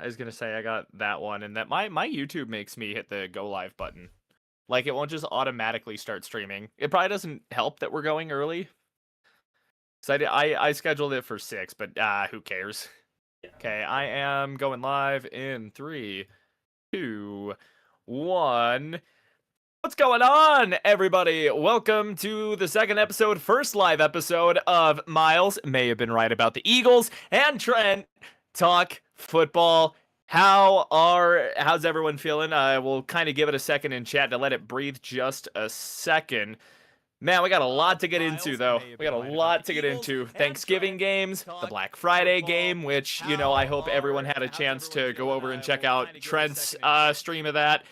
I was gonna say I got that one, and that my YouTube makes me hit the go live button. Like, it won't just automatically start streaming. It probably doesn't help that we're going early. So I scheduled it for 6, but who cares? Yeah. Okay, I am going live in 3, 2, 1. What's going on, everybody? Welcome to the second episode, first live episode of Miles may have been right about the Eagles and Trent talk football. How's everyone feeling? We'll kind of give it a second in chat to let it breathe just a second. Man, we got a lot to get into, though. We got a lot to get into. Thanksgiving games, the Black Friday game, which, I hope everyone had a chance to go over and check out Trent's stream of that.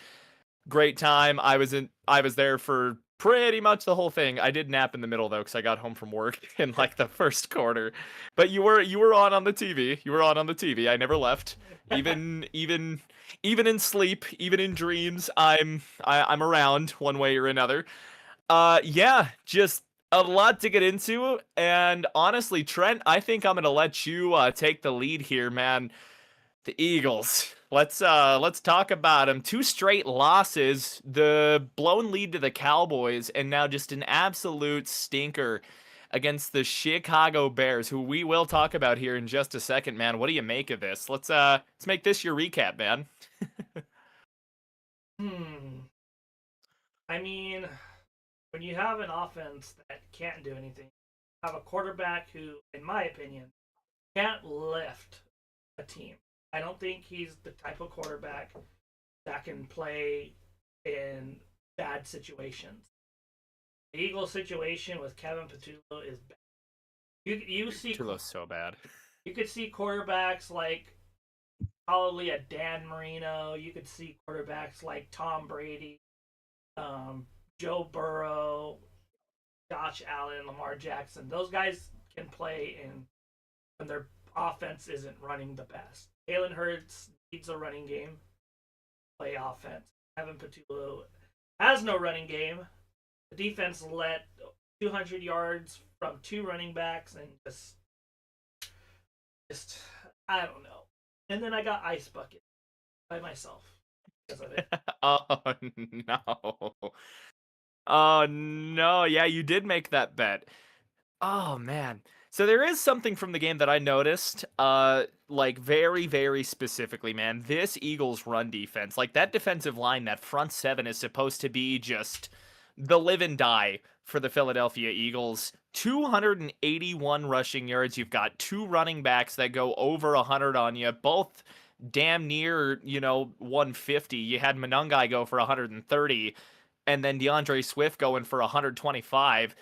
Great time. I was there for pretty much the whole thing. I did nap in the middle, though, because I got home from work in, like, the first quarter. But you were on the TV. You were on the TV. I never left. Even in sleep, even in dreams, I'm around one way or another. Yeah, just a lot to get into, and honestly, Trent, I think I'm gonna let you take the lead here, man. The Eagles. Let's talk about them. 2 straight losses, the blown lead to the Cowboys, and now just an absolute stinker against the Chicago Bears, who we will talk about here in just a second, man. What do you make of this? Let's make this your recap, man. Hmm. I mean, when you have an offense that can't do anything, have a quarterback who, in my opinion, can't lift a team. I don't think he's the type of quarterback that can play in bad situations. The Eagles situation with Kevin Patullo is bad. You see Tulo's so bad. you could see quarterbacks like probably a Dan Marino. You could see quarterbacks like Tom Brady, Joe Burrow, Josh Allen, Lamar Jackson. Those guys can play in when their offense isn't running the best. Jalen Hurts needs a running game, play offense. Kevin Patullo has no running game. The defense let 200 yards from 2 running backs and just I don't know. And then I got Ice Bucket by myself because of it. Oh no. Oh no. Yeah, you did make that bet. Oh man. So there is something from the game that I noticed, like very, very specifically, man. This Eagles run defense, like that defensive line, that front seven is supposed to be just the live and die for the Philadelphia Eagles. 281 rushing yards. You've got 2 running backs that go over 100 on you, both damn near, 150. You had Monungai go for 130, and then DeAndre Swift going for 125.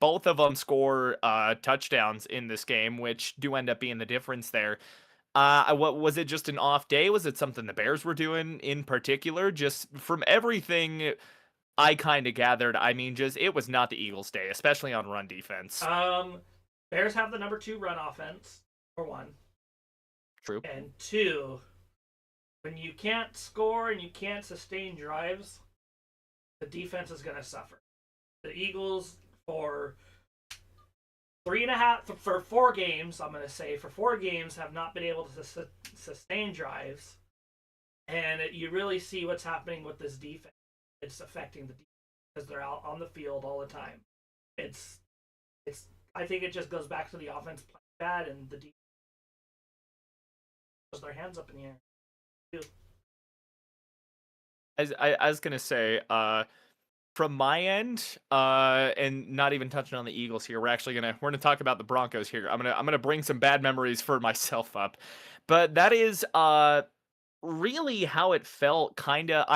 Both of them score touchdowns in this game, which do end up being the difference there. What was it? Just an off day? Was it something the Bears were doing in particular? Just from everything I kind of gathered, I mean, just it was not the Eagles' day, especially on run defense. Bears have the number 2 run offense for one, True. and 2, when you can't score and you can't sustain drives, the defense is going to suffer. The Eagles for 4 games, I'm going to say for 4 games have not been able to sustain drives, and you really see what's happening with this defense. It's affecting the defense because they're out on the field all the time. It's I think it just goes back to the offense playing bad and the defense puts their hands up in the air. As I was gonna say, from my end, and not even touching on the Eagles here, we're gonna talk about the Broncos here. I'm gonna bring some bad memories for myself up, but that is really how it felt. Kinda,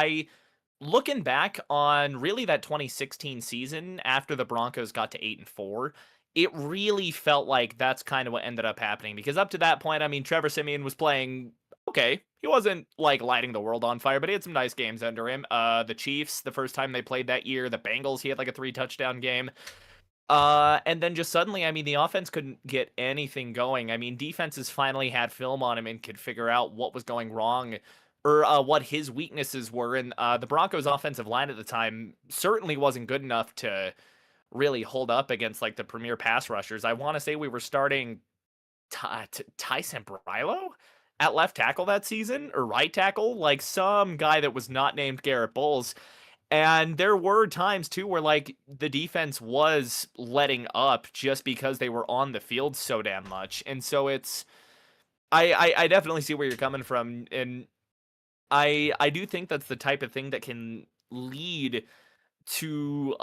looking back on really that 2016 season after the Broncos got to 8-4. It really felt like that's kind of what ended up happening because up to that point, I mean, Trevor Siemian was playing okay. He wasn't like lighting the world on fire, but he had some nice games under him. The Chiefs, the first time they played that year, the Bengals, he had like a 3-touchdown game. And then just suddenly, I mean, the offense couldn't get anything going. I mean, defenses finally had film on him and could figure out what was going wrong or what his weaknesses were. And the Broncos' offensive line at the time certainly wasn't good enough to really hold up against like the premier pass rushers. I want to say we were starting Tyson Brilo at left tackle that season, or right tackle, like some guy that was not named Garrett Bowles. And there were times too where like the defense was letting up just because they were on the field so damn much. And so it's I definitely see where you're coming from, and I do think that's the type of thing that can lead to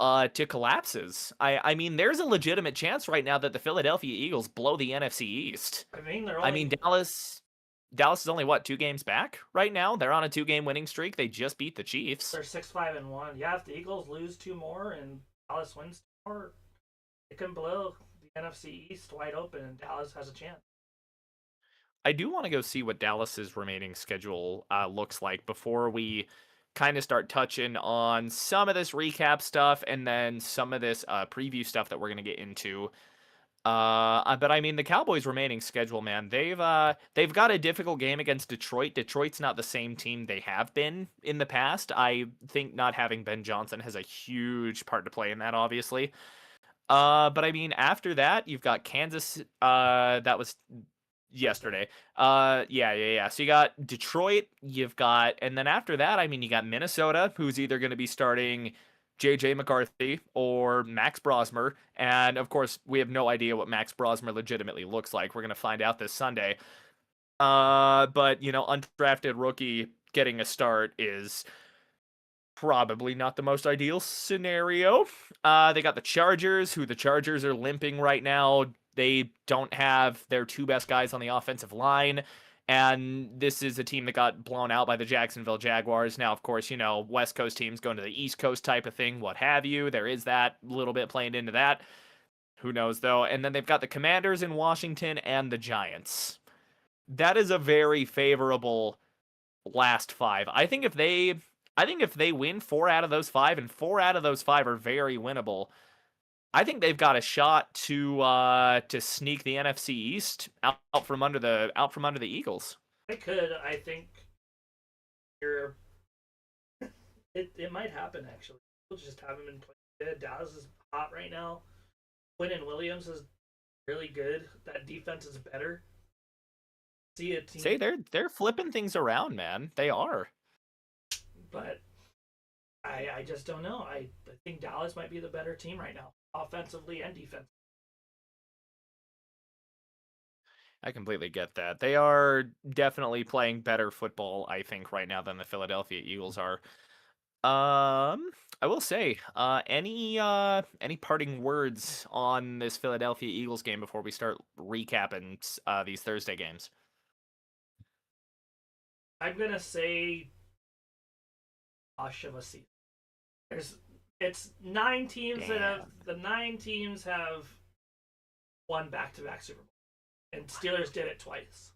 collapses. I mean, there's a legitimate chance right now that the Philadelphia Eagles blow the NFC East. I mean, they're I mean, only Dallas is only what, 2 games back right now? They're on a 2-game winning streak. They just beat the Chiefs. they're 6-5-1. Yeah, if the Eagles lose 2 more and Dallas wins 2 more, it can blow the NFC East wide open, and Dallas has a chance. I do want to go see what Dallas's remaining schedule looks like before we kind of start touching on some of this recap stuff and then some of this preview stuff that we're going to get into. But I mean, the Cowboys' remaining schedule, man, they've got a difficult game against Detroit. Detroit's not the same team they have been in the past. I think not having Ben Johnson has a huge part to play in that, obviously. But I mean, after that, you've got Kansas. That was yesterday. Yeah. So you got Detroit, and then after that, I mean, you got Minnesota, who's either going to be starting JJ McCarthy or Max Brosmer. And of course, we have no idea what Max Brosmer legitimately looks like. We're going to find out this Sunday. But, undrafted rookie getting a start is probably not the most ideal scenario. They got the Chargers, who the Chargers are limping right now. They don't have their 2 best guys on the offensive line. And this is a team that got blown out by the Jacksonville Jaguars. Now, of course, West Coast teams going to the East Coast type of thing, what have you. There is that little bit playing into that. Who knows, though? And then they've got the Commanders in Washington and the Giants. That is a very favorable last 5. I think if they win 4 out of those 5, and 4 out of those 5 are very winnable, I think they've got a shot to sneak the NFC East out from under the Eagles. They could. I think you're. It might happen actually. We'll just have them in play. Dallas is hot right now. Quinnen Williams is really good. That defense is better. See a team. Say they're flipping things around, man. They are. But I just don't know. I think Dallas might be the better team right now, offensively and defensively. I completely get that. They are definitely playing better football, I think, right now than the Philadelphia Eagles are. I will say, any parting words on this Philadelphia Eagles game before we start recapping these Thursday games? I'm gonna say gosh of a season. It's 9 teams that have the 9 teams have won back-to-back Super Bowl, and Steelers did it twice.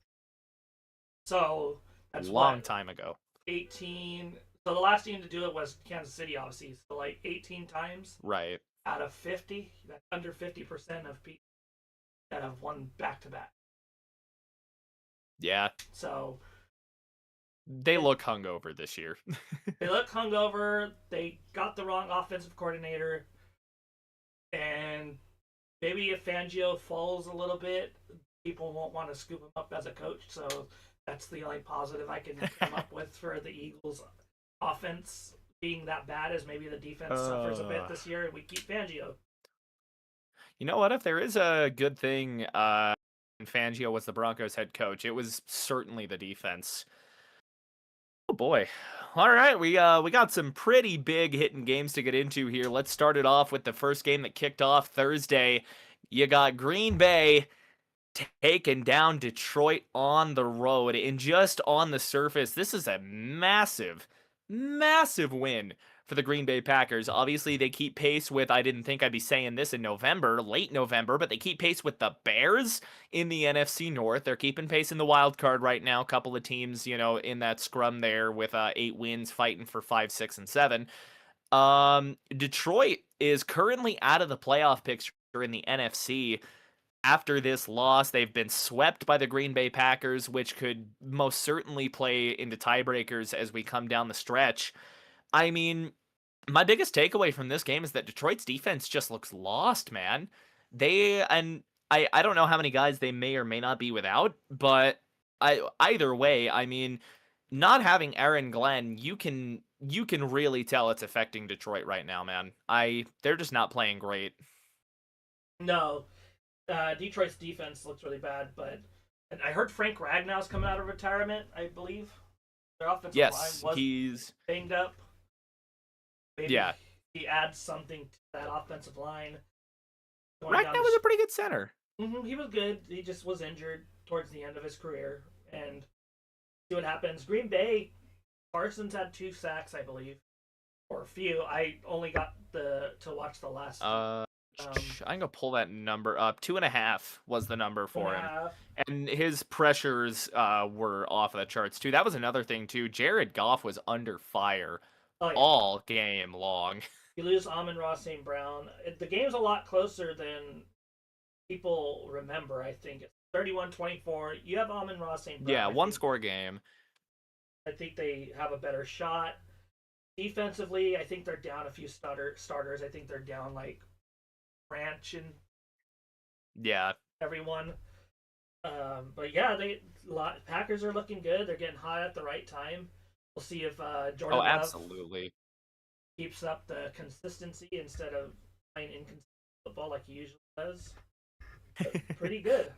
So that's a long time ago. 18. So the last team to do it was Kansas City, obviously. So like 18 times, right? Out of 50, that's under 50% of people that have won back-to-back. Yeah. So they look hungover this year. They look hungover. They got the wrong offensive coordinator. And maybe if Fangio falls a little bit, people won't want to scoop him up as a coach. So that's the only positive I can come up with for the Eagles' offense being that bad, is maybe the defense suffers a bit this year and we keep Fangio. You know what? If there is a good thing, Fangio was the Broncos head coach, it was certainly the defense. Oh boy. All right, we got some pretty big hitting games to get into here. Let's start it off with the first game that kicked off Thursday. You got Green Bay taking down Detroit on the road. And just on the surface, this is a massive win for the Green Bay Packers. Obviously, they keep pace with, I didn't think I'd be saying this in late November, but they keep pace with the Bears in the NFC North. They're keeping pace in the wild card right now. A couple of teams, in that scrum there with 8 wins fighting for 5, 6, and 7. Detroit is currently out of the playoff picture in the NFC. After this loss, they've been swept by the Green Bay Packers, which could most certainly play into tiebreakers as we come down the stretch. I mean, my biggest takeaway from this game is that Detroit's defense just looks lost, man. I don't know how many guys they may or may not be without, but either way, I mean, not having Aaron Glenn, you can really tell it's affecting Detroit right now, man. They're just not playing great. No, Detroit's defense looks really bad, but and I heard Frank Ragnow's coming out of retirement. I believe their offensive line Yes, was he's banged up. Maybe yeah. he adds something to that offensive line. Going Ragnar down was a pretty good center. he was good. He just was injured towards the end of his career, and see what happens. Green Bay, Parsons had 2 sacks, I believe, or a few. I only got to watch the last. I'm gonna pull that number up. 2.5 was the number for him, Half. and his pressures were off of the charts too. That was another thing too. Jared Goff was under fire Oh yeah. all game long. You lose Amon-Ra St. Brown. The game's a lot closer than people remember, I think. It's 31-24. You have Amon-Ra St. Brown. Yeah, one score game. I think they have a better shot. Defensively, I think they're down a few starters. I think they're down like Branch and Yeah. everyone. But yeah, Packers are looking good. They're getting hot at the right time. We'll see if Jordan Love Absolutely. keeps up the consistency instead of playing inconsistent football like he usually does. But pretty good.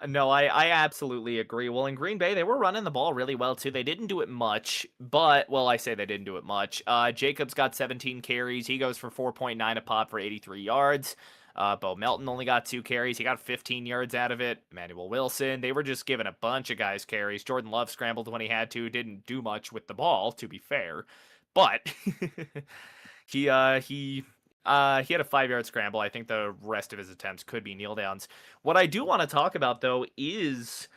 No, I absolutely agree. Well, in Green Bay, they were running the ball really well too. They didn't do it much, but well, I say they didn't do it much. Jacobs got 17 carries. He goes for 4.9 a pop for 83 yards. Bo Melton only got 2 carries. He got 15 yards out of it. Emmanuel Wilson, they were just giving a bunch of guys carries. Jordan Love scrambled when he had to. Didn't do much with the ball, to be fair, but he had a 5-yard scramble. I think the rest of his attempts could be kneel downs. What I do want to talk about though is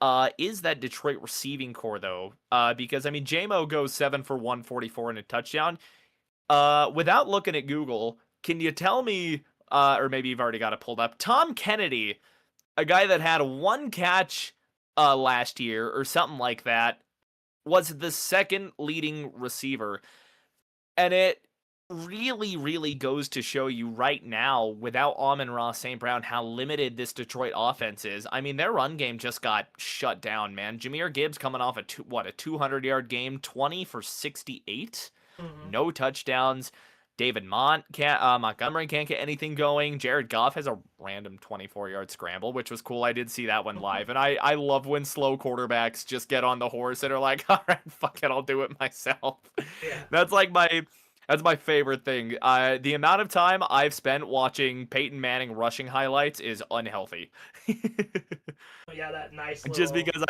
that Detroit receiving core though, because I mean JMO goes 7 for 144 and a touchdown. Without looking at Google, can you tell me, or maybe you've already got it pulled up, Tom Kennedy, a guy that had 1 catch last year or something like that, was the second leading receiver, and it really, really goes to show you right now, without Amon-Ra St. Brown, how limited this Detroit offense is. I mean, their run game just got shut down, man. Jahmyr Gibbs coming off a 200-yard game, 20 for 68, no touchdowns. David Montgomery can't get anything going. Jared Goff has a random 24-yard scramble, which was cool. I did see that one live, and I love when slow quarterbacks just get on the horse and are like, all right, fuck it, I'll do it myself. Yeah. That's my favorite thing. The amount of time I've spent watching Peyton Manning rushing highlights is unhealthy. Yeah, that nice Just little. because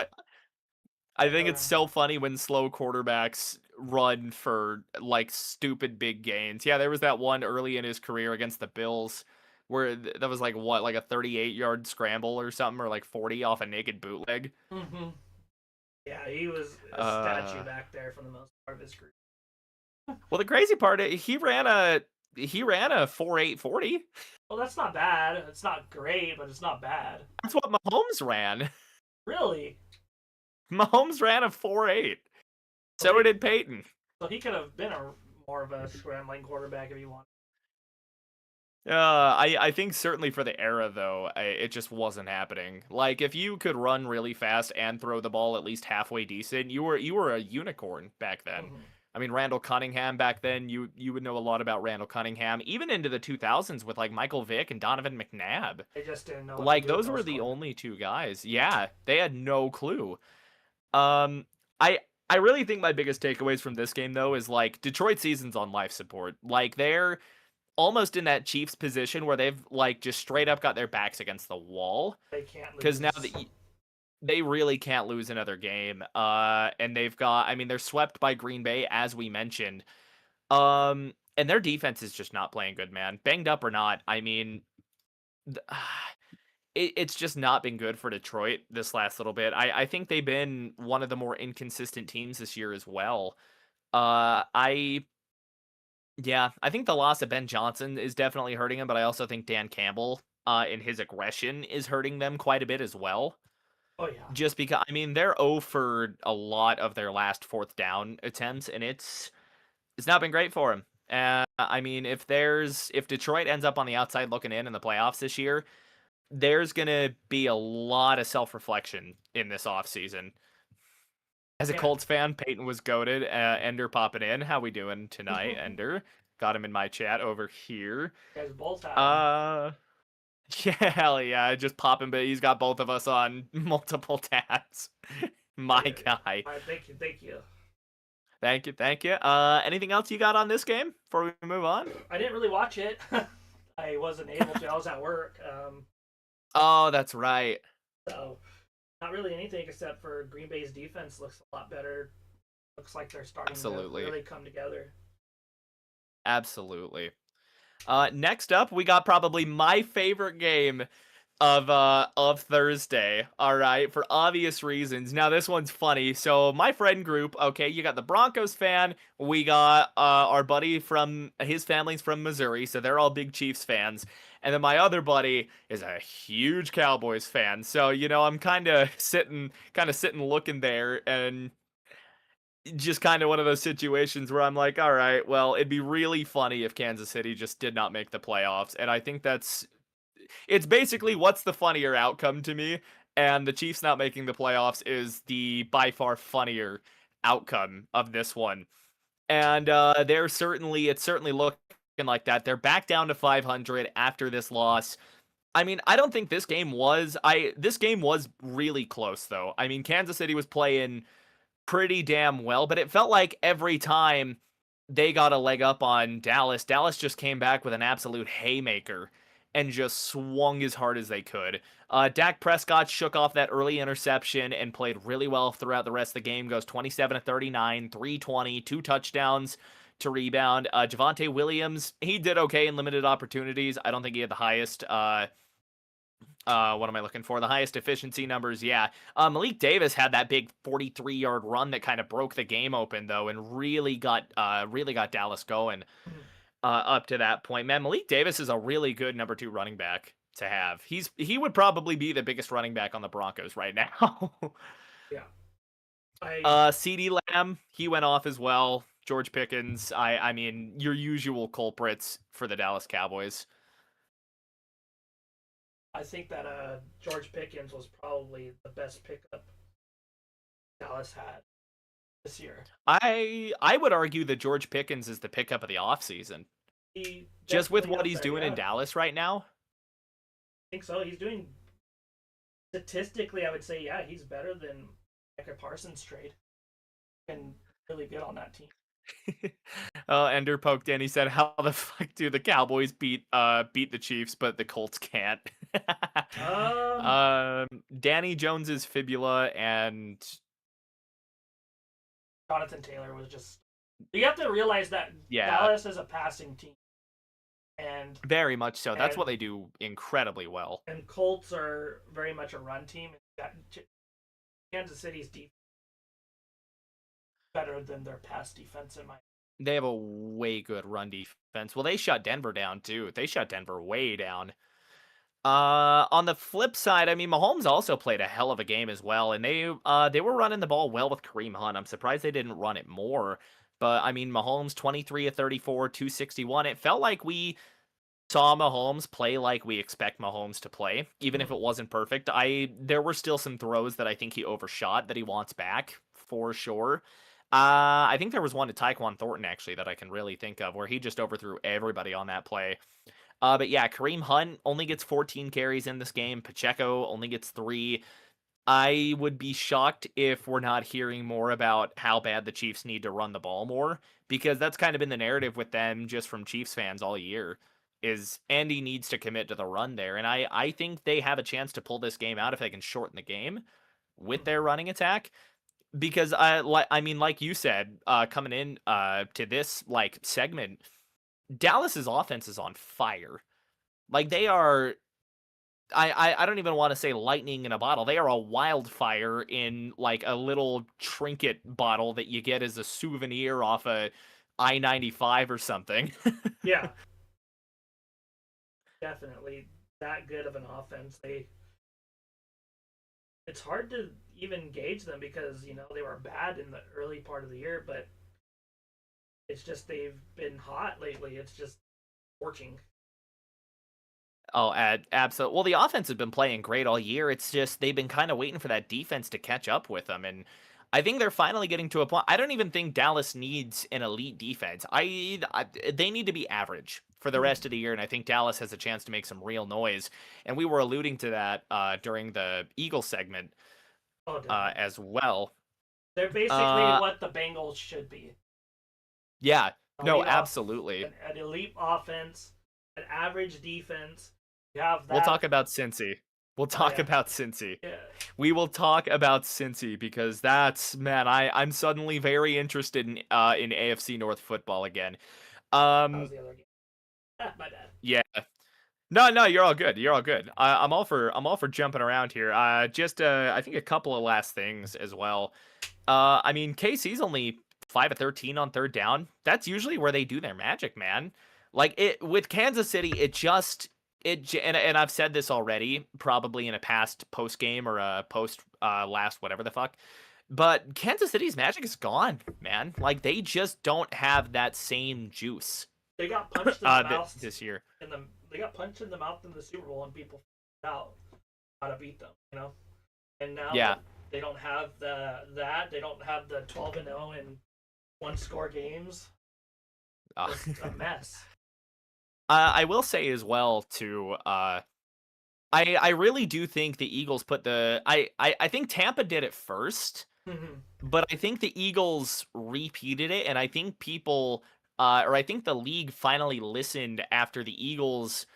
I think it's so funny when slow quarterbacks run for like stupid big gains. Yeah, there was that one early in his career against the Bills where that was like like a 38-yard scramble or something, or like 40 off a naked bootleg. Yeah, he was a statue back there for the most part of his career. Well, the crazy part is he ran a 4.840. Well, that's not bad. It's not great, but it's not bad. That's what Mahomes ran. Really? Mahomes ran a 4.8. So did Peyton. So he could have been more of a scrambling quarterback if he wanted. I think certainly for the era though, it just wasn't happening. Like if you could run really fast and throw the ball at least halfway decent, you were a unicorn back then. I mean, Randall Cunningham back then, you would know a lot about Randall Cunningham, even into the 2000s with like Michael Vick and Donovan McNabb. They just didn't know. Like those were the only 2 guys. Yeah, they had no clue. I really think my biggest takeaways from this game though is like Detroit season's on life support. Like they're almost in that Chiefs position where they've like just straight up got their backs against the wall. They can't lose. Because now they really can't lose another game. And they're swept by Green Bay, as we mentioned. And their defense is just not playing good, man. Banged up or not, I mean, it's just not been good for Detroit this last little bit. I think they've been one of the more inconsistent teams this year as well. I think the loss of Ben Johnson is definitely hurting him, but I also think Dan Campbell, in his aggression, is hurting them quite a bit as well. Oh yeah. Just because I mean they're 0 for a lot of their last 4th down attempts, and it's not been great for him. I mean if Detroit ends up on the outside looking in the playoffs this year, there's gonna be a lot of self-reflection in this offseason. As a Yeah, Colts fan, Peyton was goated. Ender popping in. How we doing tonight, you Ender? Got him in my chat over here. guys both have him. Uh, yeah, hell yeah, just popping, but he's got both of us on multiple tabs. Yeah, My yeah, yeah. guy. All right, thank you, thank you. Thank you, thank you. Anything else you got on this game before we move on? I didn't really watch it. I wasn't able to. I was at work. Oh, that's right. So not really anything except for Green Bay's defense looks a lot better. Looks like they're starting to Absolutely. really come together. Absolutely. Next up, we got probably my favorite game of Thursday. All right, for obvious reasons. Now this one's funny. So my friend group, okay, you got the Broncos fan, we got our buddy from his family's from Missouri, so they're all big Chiefs fans. And then my other buddy is a huge Cowboys fan. So, I'm kind of sitting looking there and just kind of one of those situations where I'm like, all right, well, it'd be really funny if Kansas City just did not make the playoffs. And I think it's basically what's the funnier outcome to me. And the Chiefs not making the playoffs is the by far funnier outcome of this one. And it's certainly looking like that. They're back down to 500 after this loss. I mean, I don't think this game was really close though. I mean, Kansas City was playing pretty damn well, but it felt like every time they got a leg up on Dallas, Dallas just came back with an absolute haymaker and just swung as hard as they could. Dak Prescott shook off that early interception and played really well throughout the rest of the game. Goes 27 to 39, 320, two touchdowns to rebound. Javonte Williams, he did okay in limited opportunities. I don't think he had the highest what am I looking for? The highest efficiency numbers, yeah. Malik Davis had that big 43-yard run that kind of broke the game open though, and really got Dallas going Mhm. up to that point. Man, Malik Davis is a really good number 2 running back to have. He would probably be the biggest running back on the Broncos right now. Yeah, I CD Lamb, he went off as well. George Pickens, I mean, your usual culprits for the Dallas Cowboys. I think that George Pickens was probably the best pickup Dallas had this year. I would argue that George Pickens is the pickup of the offseason. He Just with definitely what up he's there. doing Yeah, in I Dallas right now. think so. He's doing statistically. I would say yeah, he's better than Micah Parsons trade and really good on that team. Ender poked in. He said, "How the fuck do the Cowboys beat the Chiefs, but the Colts can't?" Um, Danny Jones's fibula and Jonathan Taylor was just. You have to realize that yeah, Dallas is a passing team, and very much so. That's what and they do incredibly well. and Colts are very much a run team. Kansas City's defense better than their pass defense in my. They have a way good run defense. Well, they shut Denver down too. They shut Denver way down. On the flip side, I mean, Mahomes also played a hell of a game as well, and they were running the ball well with Kareem Hunt. I'm surprised they didn't run it more. But I mean, Mahomes 23 of 34, 261. It felt like we saw Mahomes play like we expect Mahomes to play, even if it wasn't perfect. There were still some throws that I think he overshot that he wants back for sure. I think there was one to Tyquan Thornton actually that I can really think of where he just overthrew everybody on that play. But yeah, Kareem Hunt only gets 14 carries in this game. Pacheco only gets 3. I would be shocked if we're not hearing more about how bad the Chiefs need to run the ball more, because that's kind of been the narrative with them just from Chiefs fans all year, is Andy needs to commit to the run there. And I think they have a chance to pull this game out if they can shorten the game with their running attack. Because I mean, like you said, coming in to this like segment, Dallas's offense is on fire. Like they are I don't even want to say lightning in a bottle. They are a wildfire in like a little trinket bottle that you get as a souvenir off a I-95 or something. Yeah, definitely that good of an offense. It's hard to even gauge them because they were bad in the early part of the year, but it's just they've been hot lately. It's just working. Oh, absolutely. Well, the offense has been playing great all year. It's just they've been kind of waiting for that defense to catch up with them, and I think they're finally getting to a point. I don't even think Dallas needs an elite defense. They need to be average for the rest of the year, and I think Dallas has a chance to make some real noise. And we were alluding to that during the Eagles segment Oh, definitely. as well. They're basically Uh, what the Bengals should be. yeah, no, Elite off, absolutely. an elite offense, an average defense. You have We'll that. talk about Cincy. We'll Oh talk yeah, about Cincy. yeah. We will talk about Cincy because that's man, I'm suddenly very interested in AFC North football again. That was Um, the other game. My bad. yeah. No, you're all good. You're all good. I'm all for jumping around here. Just I think a couple of last things as well. I mean, KC's only 5 of 13 on third down. That's usually where they do their magic, man. Like it with Kansas City, and I've said this already, probably in a past post game or a post last whatever the fuck. But Kansas City's magic is gone, man. Like they just don't have that same juice They got punched in the this year. they got punched in the mouth in the Super Bowl, and people figured out how to beat them. And now Yeah. they don't have they don't have the 12-0 and one score games. Uh, It's a mess. I will say as well too. I really do think the Eagles put the I think Tampa did it first, Mhm. but I think the Eagles repeated it, and I think people or I think the league finally listened after the Eagles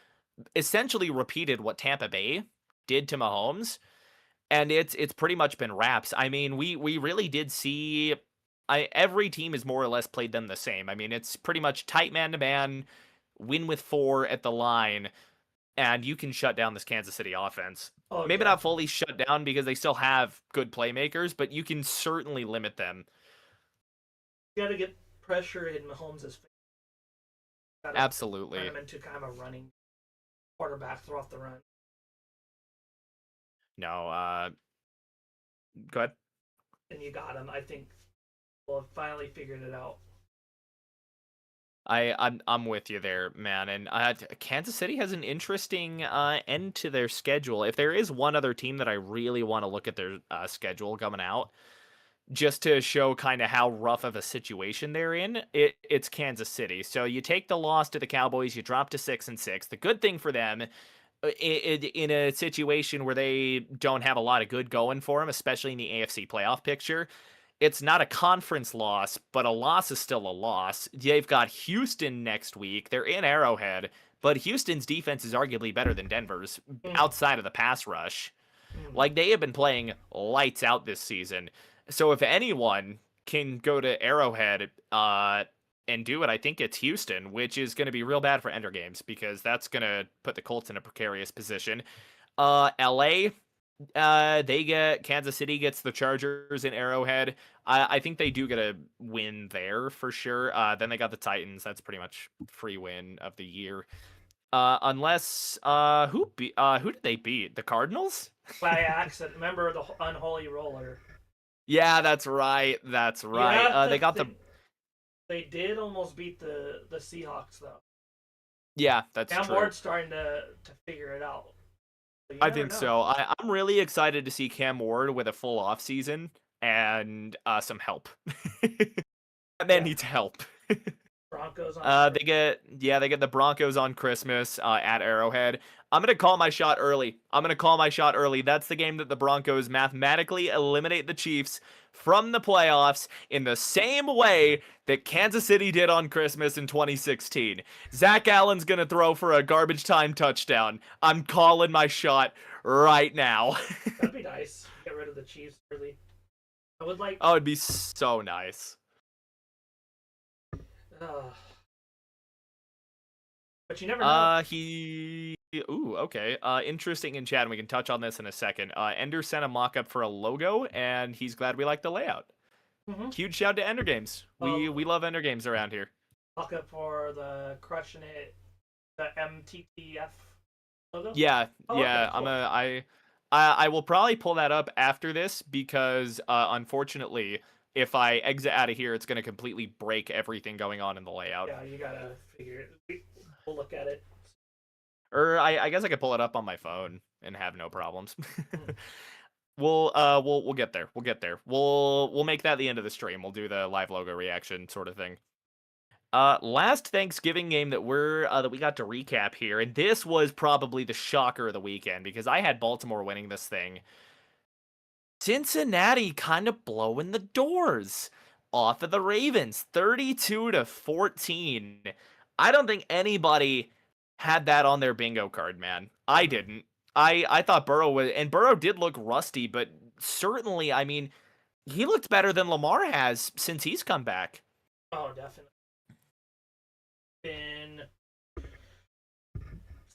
essentially repeated what Tampa Bay did to Mahomes, and it's pretty much been wraps. I mean, we really did see every team has more or less played them the same. I mean, it's pretty much tight man to man, win with 4 at the line, and you can shut down this Kansas City offense. Oh, Maybe not definitely. fully shut down because they still have good playmakers, but you can certainly limit them. You got to get pressure in Mahomes' face. Got to turn Absolutely. him into kind of a running quarterback, throw off the run. No, go ahead. And you got him. I think we'll have finally figured it out. I'm with you there, man. And Kansas City has an interesting end to their schedule. If there is one other team that I really want to look at their schedule coming out, just to show kind of how rough of a situation they're in, it's Kansas City. So you take the loss to the Cowboys, you drop to 6-6. The good thing for them, in a situation where they don't have a lot of good going for them, especially in the AFC playoff picture, it's not a conference loss, but a loss is still a loss. They've got Houston next week. They're in Arrowhead, but Houston's defense is arguably better than Denver's Mm, outside of the pass rush. mm. Like they have been playing lights out this season. So if anyone can go to Arrowhead and do it, I think it's Houston, which is going to be real bad for Ender Games because that's going to put the Colts in a precarious position. LA, they get Kansas City gets the Chargers in Arrowhead. I think they do get a win there for sure. Then they got the Titans. That's pretty much free win of the year. Unless who did they beat? The Cardinals? By accident. Remember the unholy roller. Yeah, that's right. That's You right. have to They got the think they did almost beat the Seahawks though. yeah, that's Cam true. Ward's starting to figure it out. But you I never think know. so. I'm really excited to see Cam Ward with a full off season and some help. That man Yeah. needs help. Broncos on. They get the Broncos on Christmas at Arrowhead. I'm gonna call my shot early. That's the game that the Broncos mathematically eliminate the Chiefs from the playoffs in the same way that Kansas City did on Christmas in 2016. Zach Allen's gonna throw for a garbage time touchdown. I'm calling my shot right now. That'd be nice. Get rid of the Chiefs early. I would like. Oh, it'd be so nice. Uh, but you never know. Okay. Interesting in chat, and we can touch on this in a second. Ender sent a mock-up for a logo, and he's glad we like the layout. Mm-hmm. Huge shout to Ender Games. We love Ender Games around here. Look up for the crushing it, the MTTF logo. Yeah, Oh, yeah. okay, cool. I will probably pull that up after this because unfortunately, if I exit out of here, it's gonna completely break everything going on in the layout. Yeah, you gotta figure it. We'll look at it. Or I guess I could pull it up on my phone and have no problems. Hmm. We'll get there. We'll get there. We'll make that the end of the stream. We'll do the live logo reaction sort of thing. Last Thanksgiving game that we got to recap here, and this was probably the shocker of the weekend because I had Baltimore winning this thing. Cincinnati kind of blowing the doors off of the Ravens, 32-14. I don't think anybody had that on their bingo card, man. I didn't. I thought Burrow did look rusty, but certainly, I mean, he looked better than Lamar has since he's come back. Oh, definitely. Been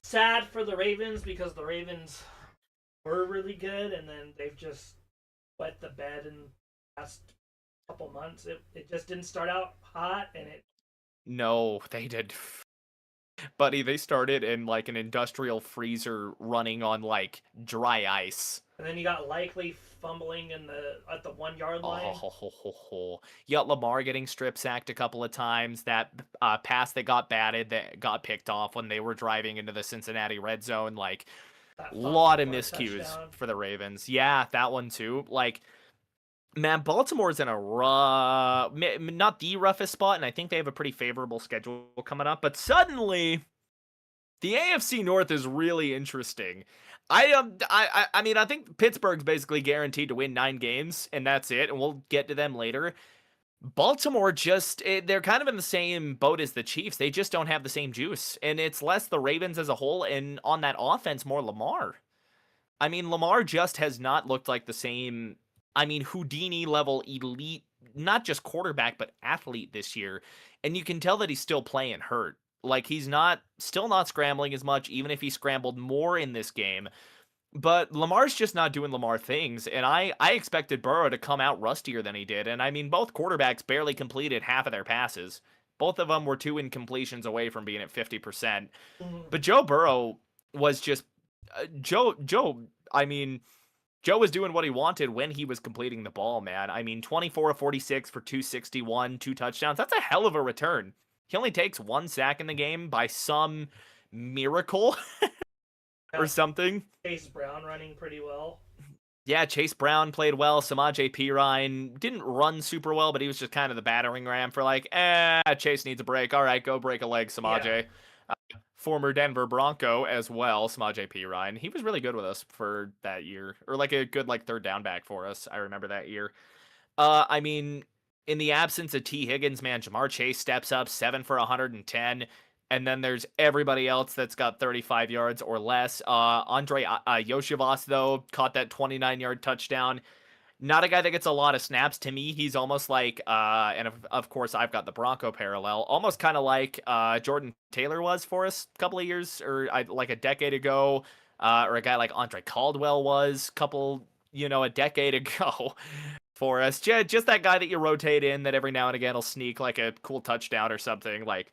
sad for the Ravens because the Ravens were really good, and then they've just wet the bed in the past couple months. It just didn't start out hot, and it. No, they did. Buddy, they started in like an industrial freezer running on like dry ice. And then you got Likely fumbling at the 1 yard line. You got Lamar getting strip sacked a couple of times. That pass that got batted that got picked off when they were driving into the Cincinnati red zone. Like, a lot of miscues for the Ravens. Yeah, that one too. Like, man, Baltimore's in a not the roughest spot, and I think they have a pretty favorable schedule coming up. But suddenly, the AFC North is really interesting. I mean, I think Pittsburgh's basically guaranteed to win 9 games, and that's it. And we'll get to them later. Baltimore they're kind of in the same boat as the Chiefs. They just don't have the same juice, and it's less the Ravens as a whole, and on that offense, more Lamar. I mean, Lamar just has not looked like the same. I mean, Houdini level elite, not just quarterback, but athlete this year. And you can tell that he's still playing hurt. Like, he's still not scrambling as much, even if he scrambled more in this game. But Lamar's just not doing Lamar things. And I expected Burrow to come out rustier than he did. And I mean, both quarterbacks barely completed half of their passes. Both of them were 2 incompletions away from being at 50%. But Joe Burrow was just I mean, Joe was doing what he wanted when he was completing the ball, man. I mean, 24 of 46 for 261, 2 touchdowns. That's a hell of a return. He only takes 1 sack in the game by some miracle or something. Chase Brown running pretty well. Yeah, Chase Brown played well. Samaje Perine didn't run super well, but he was just kind of the battering ram for like, Chase needs a break. All right, go break a leg, Samaje. Yeah. Former Denver Bronco as well, Samaje Perine. He was really good with us for that year, or like a good like third down back for us. I remember that year. I mean, in the absence of T. Higgins, man, Jamar Chase steps up 7 for 110. And then there's everybody else that's got 35 yards or less. Andre Yoshivas, though, caught that 29-yard touchdown. Not a guy that gets a lot of snaps. To me, he's almost like, and of course, I've got the Bronco parallel, almost kind of like Jordan Taylor was for us a couple of years, or like a decade ago, or a guy like Andre Caldwell was a decade ago for us. Just that guy that you rotate in that every now and again will sneak like a cool touchdown or something. Like,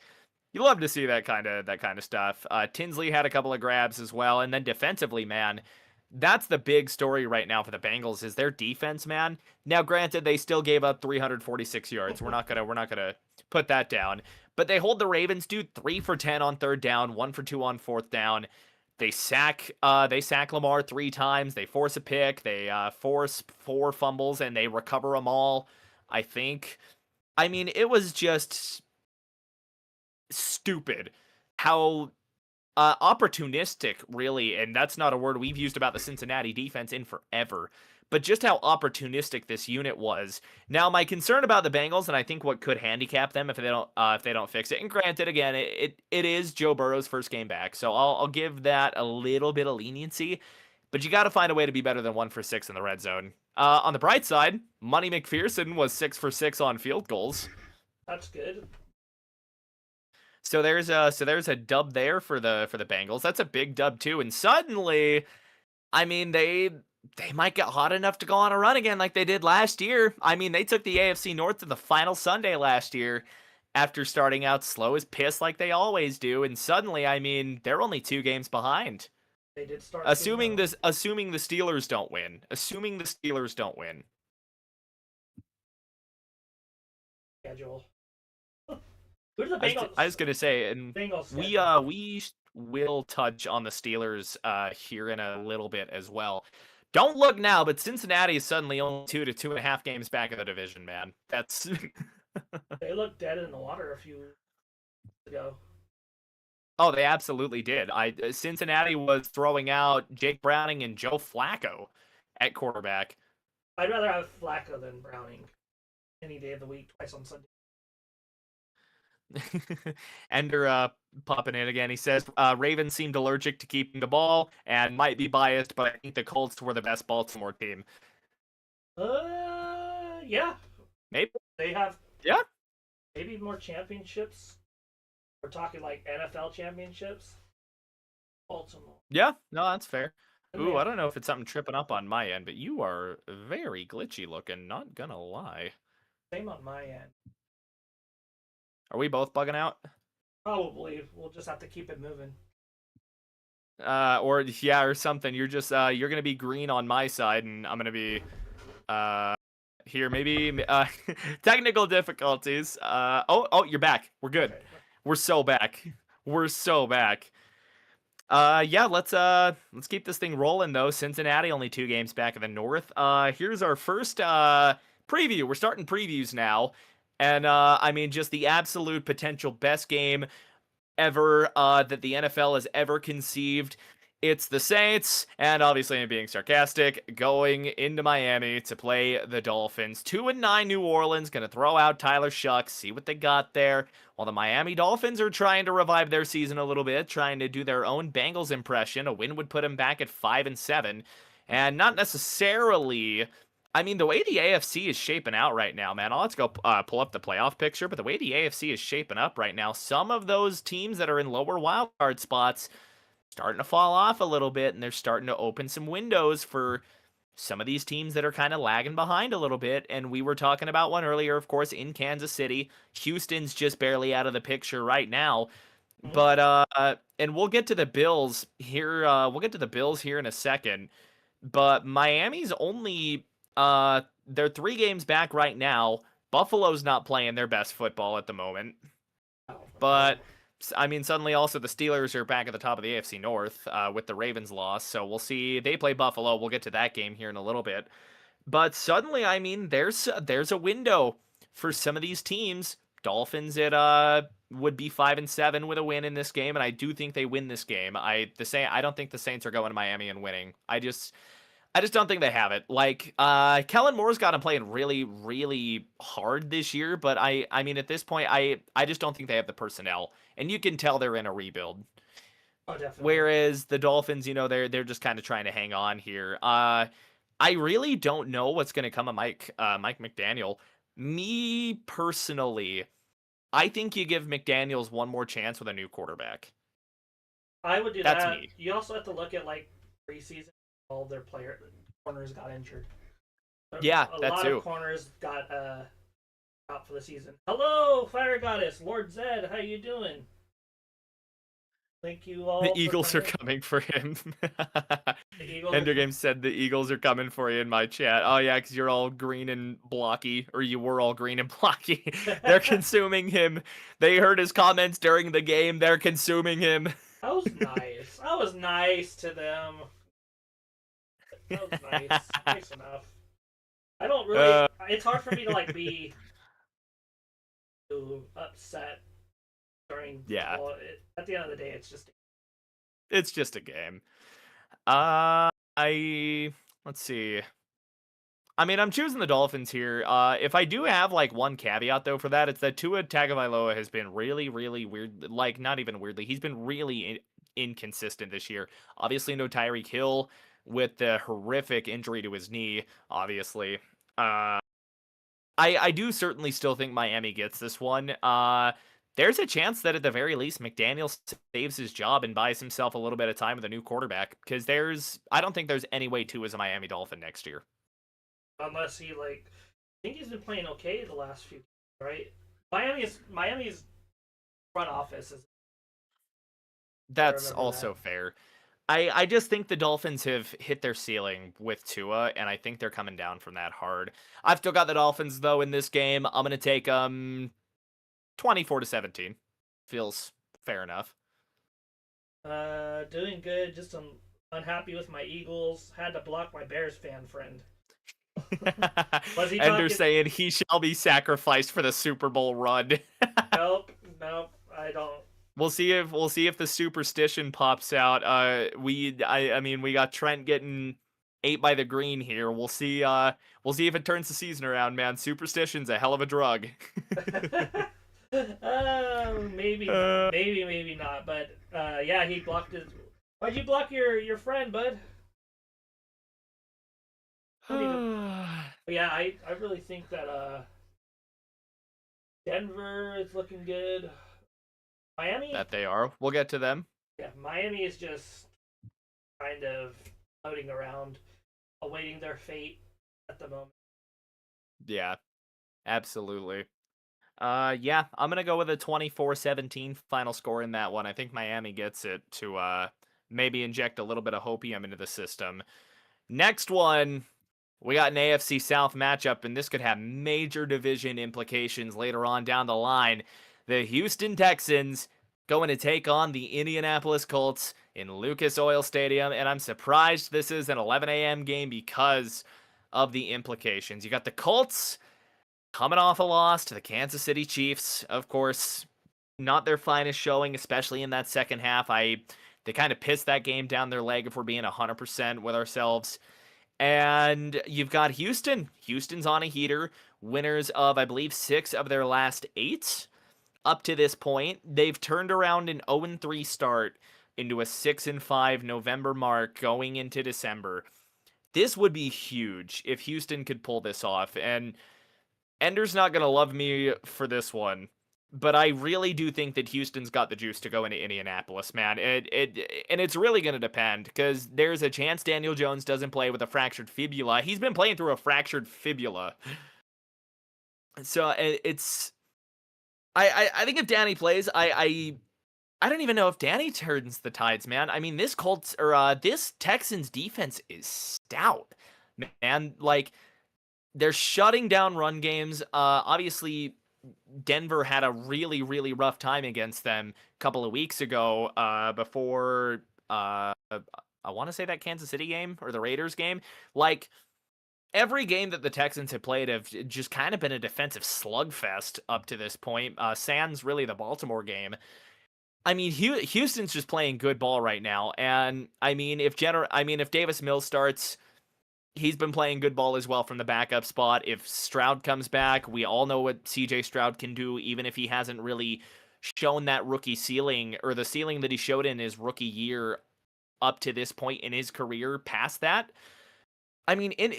you love to see that kind of stuff. Tinsley had a couple of grabs as well, and then defensively, man, that's the big story right now for the Bengals is their defense, man. Now, granted, they still gave up 346 yards. We're not gonna put that down, but they hold the Ravens, dude, 3 for 10 on third down, 1 for 2 on fourth down. They sack Lamar 3 times. They force a pick. They force 4 fumbles, and they recover them all, I think. I mean, it was just stupid how opportunistic, really, and that's not a word we've used about the Cincinnati defense in forever, but just how opportunistic this unit was. Now, my concern about the Bengals, and I think what could handicap them if they don't fix it, and granted, again, it is Joe Burrow's first game back, so I'll give that a little bit of leniency, but you got to find a way to be better than 1 for 6 in the red zone. On the bright side, Money McPherson was 6 for 6 on field goals. That's good. So there's a dub there for the Bengals. That's a big dub too. And suddenly, I mean, they might get hot enough to go on a run again like they did last year. I mean, they took the AFC North to the final Sunday last year after starting out slow as piss like they always do. And suddenly, I mean, they're only 2 games behind. They did start assuming the Steelers don't win. Schedule. Who do the Bengals? I was gonna say, and Bengals we will touch on the Steelers here in a little bit as well. Don't look now, but Cincinnati is suddenly only 2 to 2.5 games back of the division, man. That's They looked dead in the water a few weeks ago. oh, they absolutely did. Cincinnati was throwing out Jake Browning and Joe Flacco at quarterback. I'd rather have Flacco than Browning any day of the week, twice on Sunday. Ender popping in again. He says Ravens seemed allergic to keeping the ball and might be biased, but I think the Colts were the best Baltimore team. Yeah. Maybe. They have Yeah. maybe more championships. We're talking like NFL championships. Baltimore. Yeah, no, that's fair. And Ooh, they- I don't know if it's something tripping up on my end, but you are very glitchy looking, not gonna lie. Same on my end. Are we both bugging out? Probably. We'll just have to keep it moving. Or yeah, or something. You're just you're gonna be green on my side, and I'm gonna be here. Maybe technical difficulties. Oh, you're back. We're good. Okay. We're so back. We're so back. Yeah, let's keep this thing rolling though. Cincinnati only 2 games back of the North. Here's our first preview. We're starting previews now. And I mean just the absolute potential best game ever that the NFL has ever conceived. It's the Saints, and obviously I'm being sarcastic, going into Miami to play the Dolphins. 2-9 New Orleans, gonna throw out Tyler Shucks, see what they got there. While the Miami Dolphins are trying to revive their season a little bit, trying to do their own Bengals impression. A win would put them back at 5-7, and not necessarily. I mean, the way the AFC is shaping out right now, man, let's go pull up the playoff picture, but the way the AFC is shaping up right now, some of those teams that are in lower wildcard spots starting to fall off a little bit, and they're starting to open some windows for some of these teams that are kind of lagging behind a little bit. And we were talking about one earlier, of course, in Kansas City. Houston's just barely out of the picture right now. Mhm. But and we'll get to the Bills here. We'll get to the Bills here in a second. But Miami's only they're 3 games back right now. Buffalo's not playing their best football at the moment. But I mean, suddenly also the Steelers are back at the top of the AFC North with the Ravens loss. So we'll see. They play Buffalo. We'll get to that game here in a little bit. But suddenly, I mean, there's a window for some of these teams. Dolphins, it would be 5-7 with a win in this game, and I do think they win this game. I don't think the Saints are going to Miami and winning. I just don't think they have it. Like, Kellen Moore's got them playing really, really hard this year, but I mean, at this point, I just don't think they have the personnel, and you can tell they're in a rebuild. Oh, definitely. Whereas the Dolphins, you know, they're just kind of trying to hang on here. I really don't know what's going to come of Mike McDaniel. Me personally, I think you give McDaniels one more chance with a new quarterback. I would do That's that. me. You also have to look at like preseason. All their corners got injured. Yeah, a that lot too. of corners got out for the season. Hello, Fire Goddess, Lord Zed, how you doing? Thank you all. The for Eagles are coming. coming for him. The Eagles Ender are- Game said the Eagles are coming for you in my chat. Oh yeah, because you're all green and blocky, or you were all green and blocky. They're consuming him. They heard his comments during the game. They're consuming him. I was nice. I was nice to them. That was nice. Nice enough. I don't really. It's hard for me to like be too upset during. Yeah. Football. At the end of the day, it's just a game. Let's see. I mean, I'm choosing the Dolphins here. If I do have like one caveat though for that, it's that Tua Tagovailoa has been really, really weird. Like, not even weirdly, he's been really inconsistent this year. Obviously, no Tyreek Hill with the horrific injury to his knee. Obviously, I do certainly still think Miami gets this one. There's a chance that at the very least McDaniel saves his job and buys himself a little bit of time with a new quarterback because I don't think there's any way Tua is a Miami Dolphin next year. unless he like. I think he's been playing okay the last few, right? Miami's front office is. That's also fair. I just think the Dolphins have hit their ceiling with Tua, and I think they're coming down from that hard. I've still got the Dolphins though in this game. I'm gonna take 24-17. Feels fair enough. Doing good. Just unhappy with my Eagles. Had to block my Bears fan friend. Was he Ender talking? saying he shall be sacrificed for the Super Bowl run. Nope, nope. I don't. We'll see if the superstition pops out. I mean we got Trent getting ate by the green here. We'll see if it turns the season around, man. Superstition's a hell of a drug. Maybe not. uh, Maybe not. But yeah, he blocked his. Why'd you block your friend, bud? Don't need to. But yeah, I really think that Denver is looking good. Miami, that they are. We'll get to them. yeah, Miami is just kind of floating around, awaiting their fate at the moment. Yeah, absolutely. Yeah, I'm gonna go with a 24-17 final score in that one. I think Miami gets it to maybe inject a little bit of hopium into the system. Next one, we got an AFC South matchup, and this could have major division implications later on down the line. The Houston Texans going to take on the Indianapolis Colts in Lucas Oil Stadium, and I'm surprised this is an 11 a.m. game because of the implications. You got the Colts coming off a loss to the Kansas City Chiefs, of course, not their finest showing, especially in that second half. They kind of pissed that game down their leg if we're being 100% with ourselves. And you've got Houston. Houston's on a heater, winners of I believe 6 of their last 8 up to this point. They've turned around an 0-3 start into a 6-5 November mark going into December. This would be huge if Houston could pull this off, and Ender's not going to love me for this one, but I really do think that Houston's got the juice to go into Indianapolis, man. And it's really going to depend because there's a chance Daniel Jones doesn't play with a fractured fibula. He's been playing through a fractured fibula. So it's I think if Danny plays, I don't even know if Danny turns the tides, man. I mean, this Texans defense is stout, man. Like they're shutting down run games. Obviously, Denver had a really, really rough time against them a couple of weeks ago. Before I want to say that Kansas City game or the Raiders game. Like every game that the Texans have played have just kind of been a defensive slugfest up to this point. Sans really the Baltimore game. I mean, Houston's just playing good ball right now, and if Davis Mills starts, he's been playing good ball as well from the backup spot. If Stroud comes back, we all know what CJ Stroud can do, even if he hasn't really shown that rookie ceiling or the ceiling that he showed in his rookie year up to this point in his career past that. I mean, in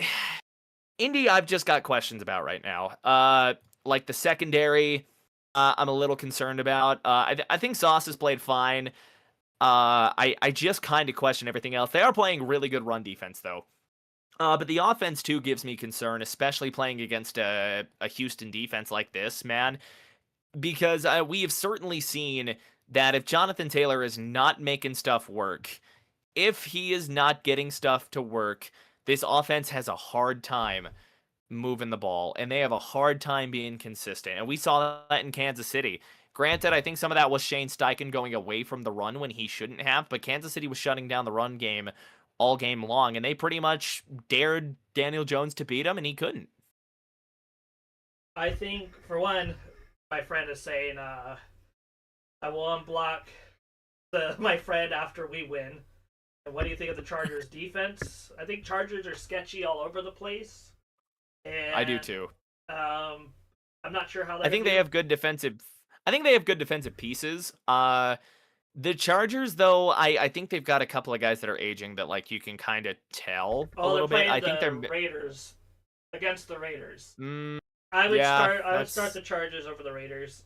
Indy, I've just got questions about right now. Like the secondary, I'm a little concerned about. I think Sauce has played fine. I just kind of question everything else. They are playing really good run defense, though. But the offense, too, gives me concern, especially playing against a Houston defense like this, man. Because we have certainly seen that if Jonathan Taylor is not making stuff work, if he is not getting stuff to work, this offense has a hard time moving the ball, and they have a hard time being consistent. And we saw that in Kansas City. Granted, I think some of that was Shane Steichen going away from the run when he shouldn't have, but Kansas City was shutting down the run game all game long, and they pretty much dared Daniel Jones to beat him, and he couldn't. I think for one, my friend is saying I will unblock my friend after we win. And what do you think of the Chargers defense? I think Chargers are sketchy all over the place. I do And too. I'm not sure how they're I gonna think they do. have good defensive. I think they have good defensive pieces. The Chargers, though, I think they've got a couple of guys that are aging that like you can kind of tell a Oh, they're little bit. playing I think they're. the Raiders against the Raiders. Mm, I would yeah, start. I would start that's the Chargers over the Raiders.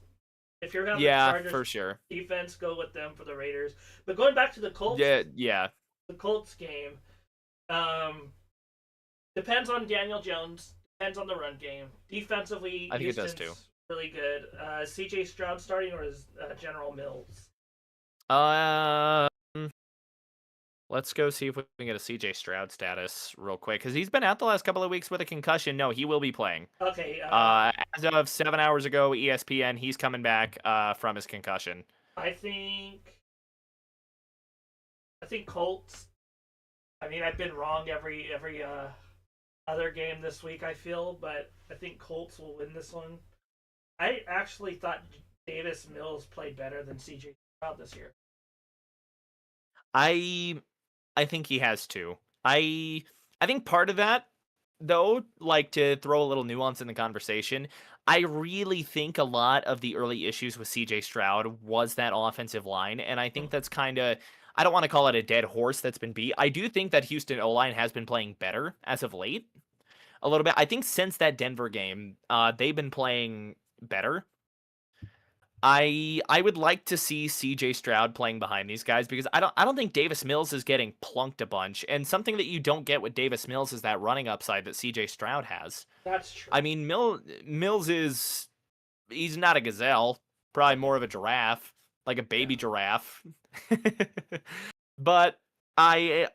If you're having the yeah Chargers for sure. defense, go with them for the Raiders. But going back to Yeah, yeah. the Colts game, um, depends on Daniel Jones. Depends on the run game. Defensively, I think it does too. Houston's really good. C.J. Stroud starting or is General Mills? Um, let's go see if we can get a CJ Stroud status real quick because he's been out the last couple of weeks with a concussion. No, he will be playing. Okay. As of 7 hours ago, ESPN, he's coming back from his concussion. I think I think Colts. I mean, I've been wrong every other game this week, I feel, but I think Colts will win this one. I actually thought Davis Mills played better than CJ Stroud this year. I I think he has to. I think part of that, though, like to throw a little nuance in the conversation, I really think a lot of the early issues with CJ Stroud was that offensive line, and I think that's kind of, I don't want to call it a dead horse that's been beat. I do think that Houston O-line has been playing better as of late, a little bit. I think since that Denver game, they've been playing better. I would like to see CJ Stroud playing behind these guys because I don't think Davis Mills is getting plunked a bunch. And something that you don't get with Davis Mills is that running upside that CJ Stroud has. That's true. I mean, Mills is, he's not a gazelle, probably more of a giraffe, like a baby giraffe. But I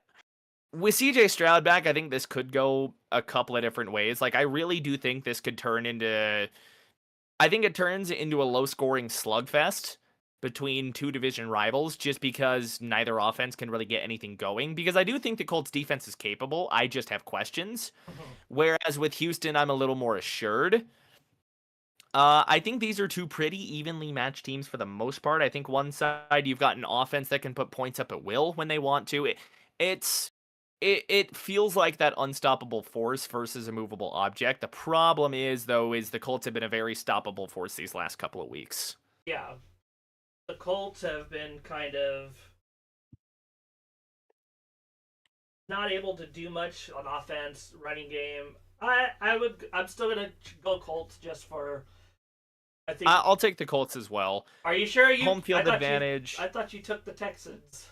with CJ Stroud back, I think this could go a couple of different ways. Like I really do think this could turn into, I think it turns into a low-scoring slugfest between two division rivals just because neither offense can really get anything going. Because I do think the Colts defense is capable. I just have questions. Whereas with Houston, I'm a little more assured. I think these are two pretty evenly matched teams for the most part. I think one side you've got an offense that can put points up at will when they want to. It feels like that unstoppable force versus a movable object. The problem is, though, is the Colts have been a very stoppable force these last couple of weeks. Yeah, the Colts have been kind of not able to do much on offense, running game. I'm still gonna go Colts just for. I think. I'll take the Colts as well. Are you sure you home field advantage? I thought you took the Texans.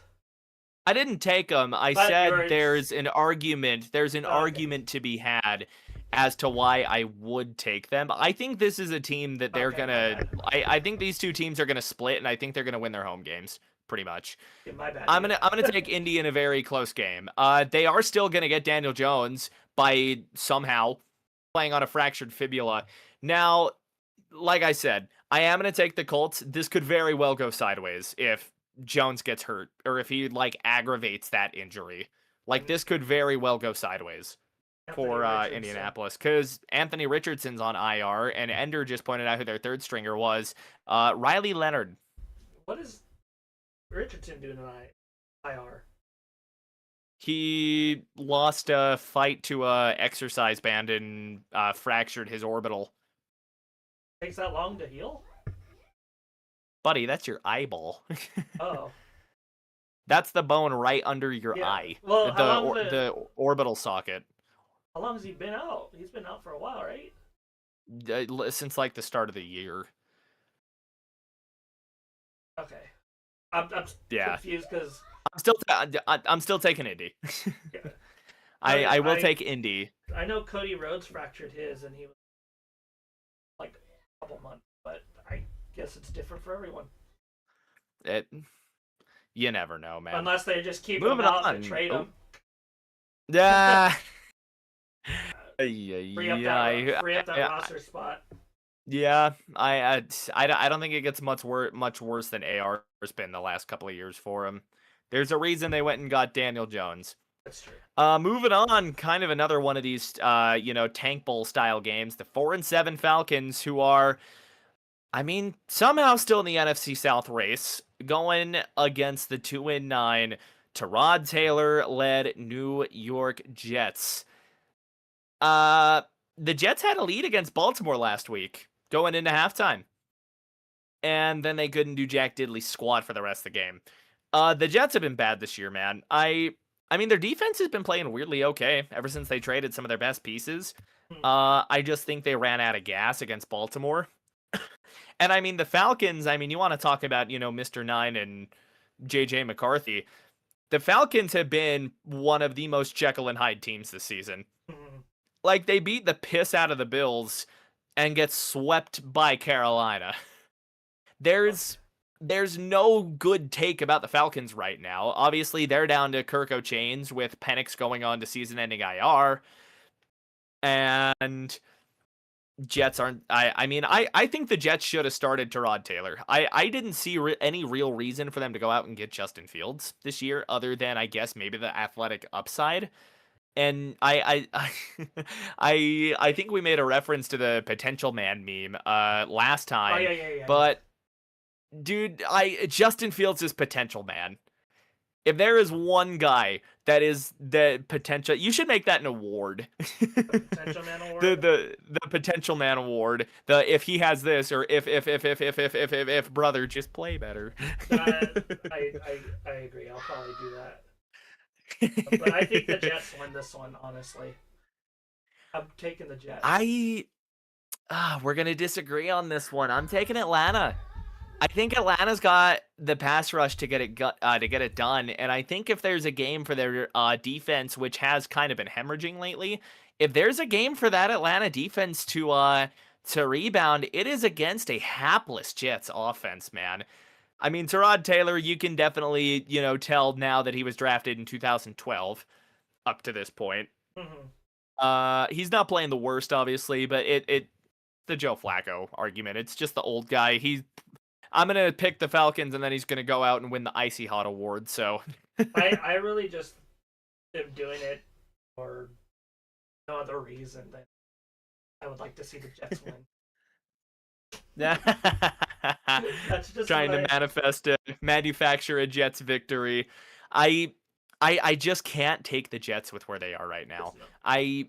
I didn't take them. I But said there's an argument. There's an argument to be had as to why I would take them. I think this is a team that they're gonna. I think these two teams are gonna split, and I think they're gonna win their home games pretty much. My bad. I'm gonna take Indy in a very close game. They are still gonna get Daniel Jones by somehow playing on a fractured fibula. Now, like I said, I am gonna take the Colts. This could very well go sideways if Jones gets hurt or if he like aggravates that injury. Like this could very well go sideways for Indianapolis because Anthony Richardson's on IR and Ender just pointed out who their third stringer was, Riley Leonard. What is Richardson doing tonight? IR. He lost a fight to a exercise band and fractured his orbital. Takes that long to heal? Buddy, that's your eyeball. Oh. That's the bone right under your eye. Well, the orbital socket. How long has he been out? He's been out for a while, right? Since like the start of the year. Okay. I'm confused because I'm still taking Indy. yeah. I will take Indy. I know Cody Rhodes fractured his, and he was like a couple months, but I guess it's different for everyone. You never know, man. Unless they just keep him out and trade him. Yeah. Free up that roster spot. Yeah, I don't think it gets much worse than AR's been the last couple of years for him. There's a reason they went and got Daniel Jones. That's true. Moving on, kind of another one of these, tank bowl style games. The 4-7 Falcons, who are, I mean, somehow still in the NFC South race, going against the 2-9 Tyrod Taylor-led New York Jets. The Jets had a lead against Baltimore last week, going into halftime. And then they couldn't do jack diddly squat for the rest of the game. The Jets have been bad this year, man. I mean, their defense has been playing weirdly okay ever since they traded some of their best pieces. I just think they ran out of gas against Baltimore. And I mean, the Falcons, I mean, you want to talk about, Mr. 9 and JJ McCarthy. The Falcons have been one of the most Jekyll and Hyde teams this season. Like, they beat the piss out of the Bills and get swept by Carolina. There's no good take about the Falcons right now. Obviously, they're down to Kirk O'Chains with Penix going on to season-ending IR. And Jets aren't. I mean, I think the Jets should have started Tyrod Taylor. I didn't see any real reason for them to go out and get Justin Fields this year, other than I guess maybe the athletic upside. And I think we made a reference to the potential man meme last Oh time, yeah. but dude, I Justin Fields is potential man. If there is one guy that is the potential, you should make that an award. The potential man the award. the the potential man award. The if he has this or if brother just play better. That I agree. I'll probably do that. But I think the Jets win this one. Honestly, I'm taking the Jets. We're gonna disagree on this one. I'm taking Atlanta. I think Atlanta's got the pass rush to get it done, and I think if there's a game for their defense, which has kind of been hemorrhaging lately, if there's a game for that Atlanta defense to rebound, it is against a hapless Jets offense, man. I mean, Tyrod Taylor, you can definitely tell now that he was drafted in 2012 up to this point. Mm-hmm. He's not playing the worst, obviously, but it the Joe Flacco argument. It's just the old guy. I'm gonna pick the Falcons, and then he's gonna go out and win the Icy Hot Award. So I really just am doing it for no other reason than I would like to see the Jets win. That's just trying to manufacture a Jets victory. I just can't take the Jets with where they are right now. I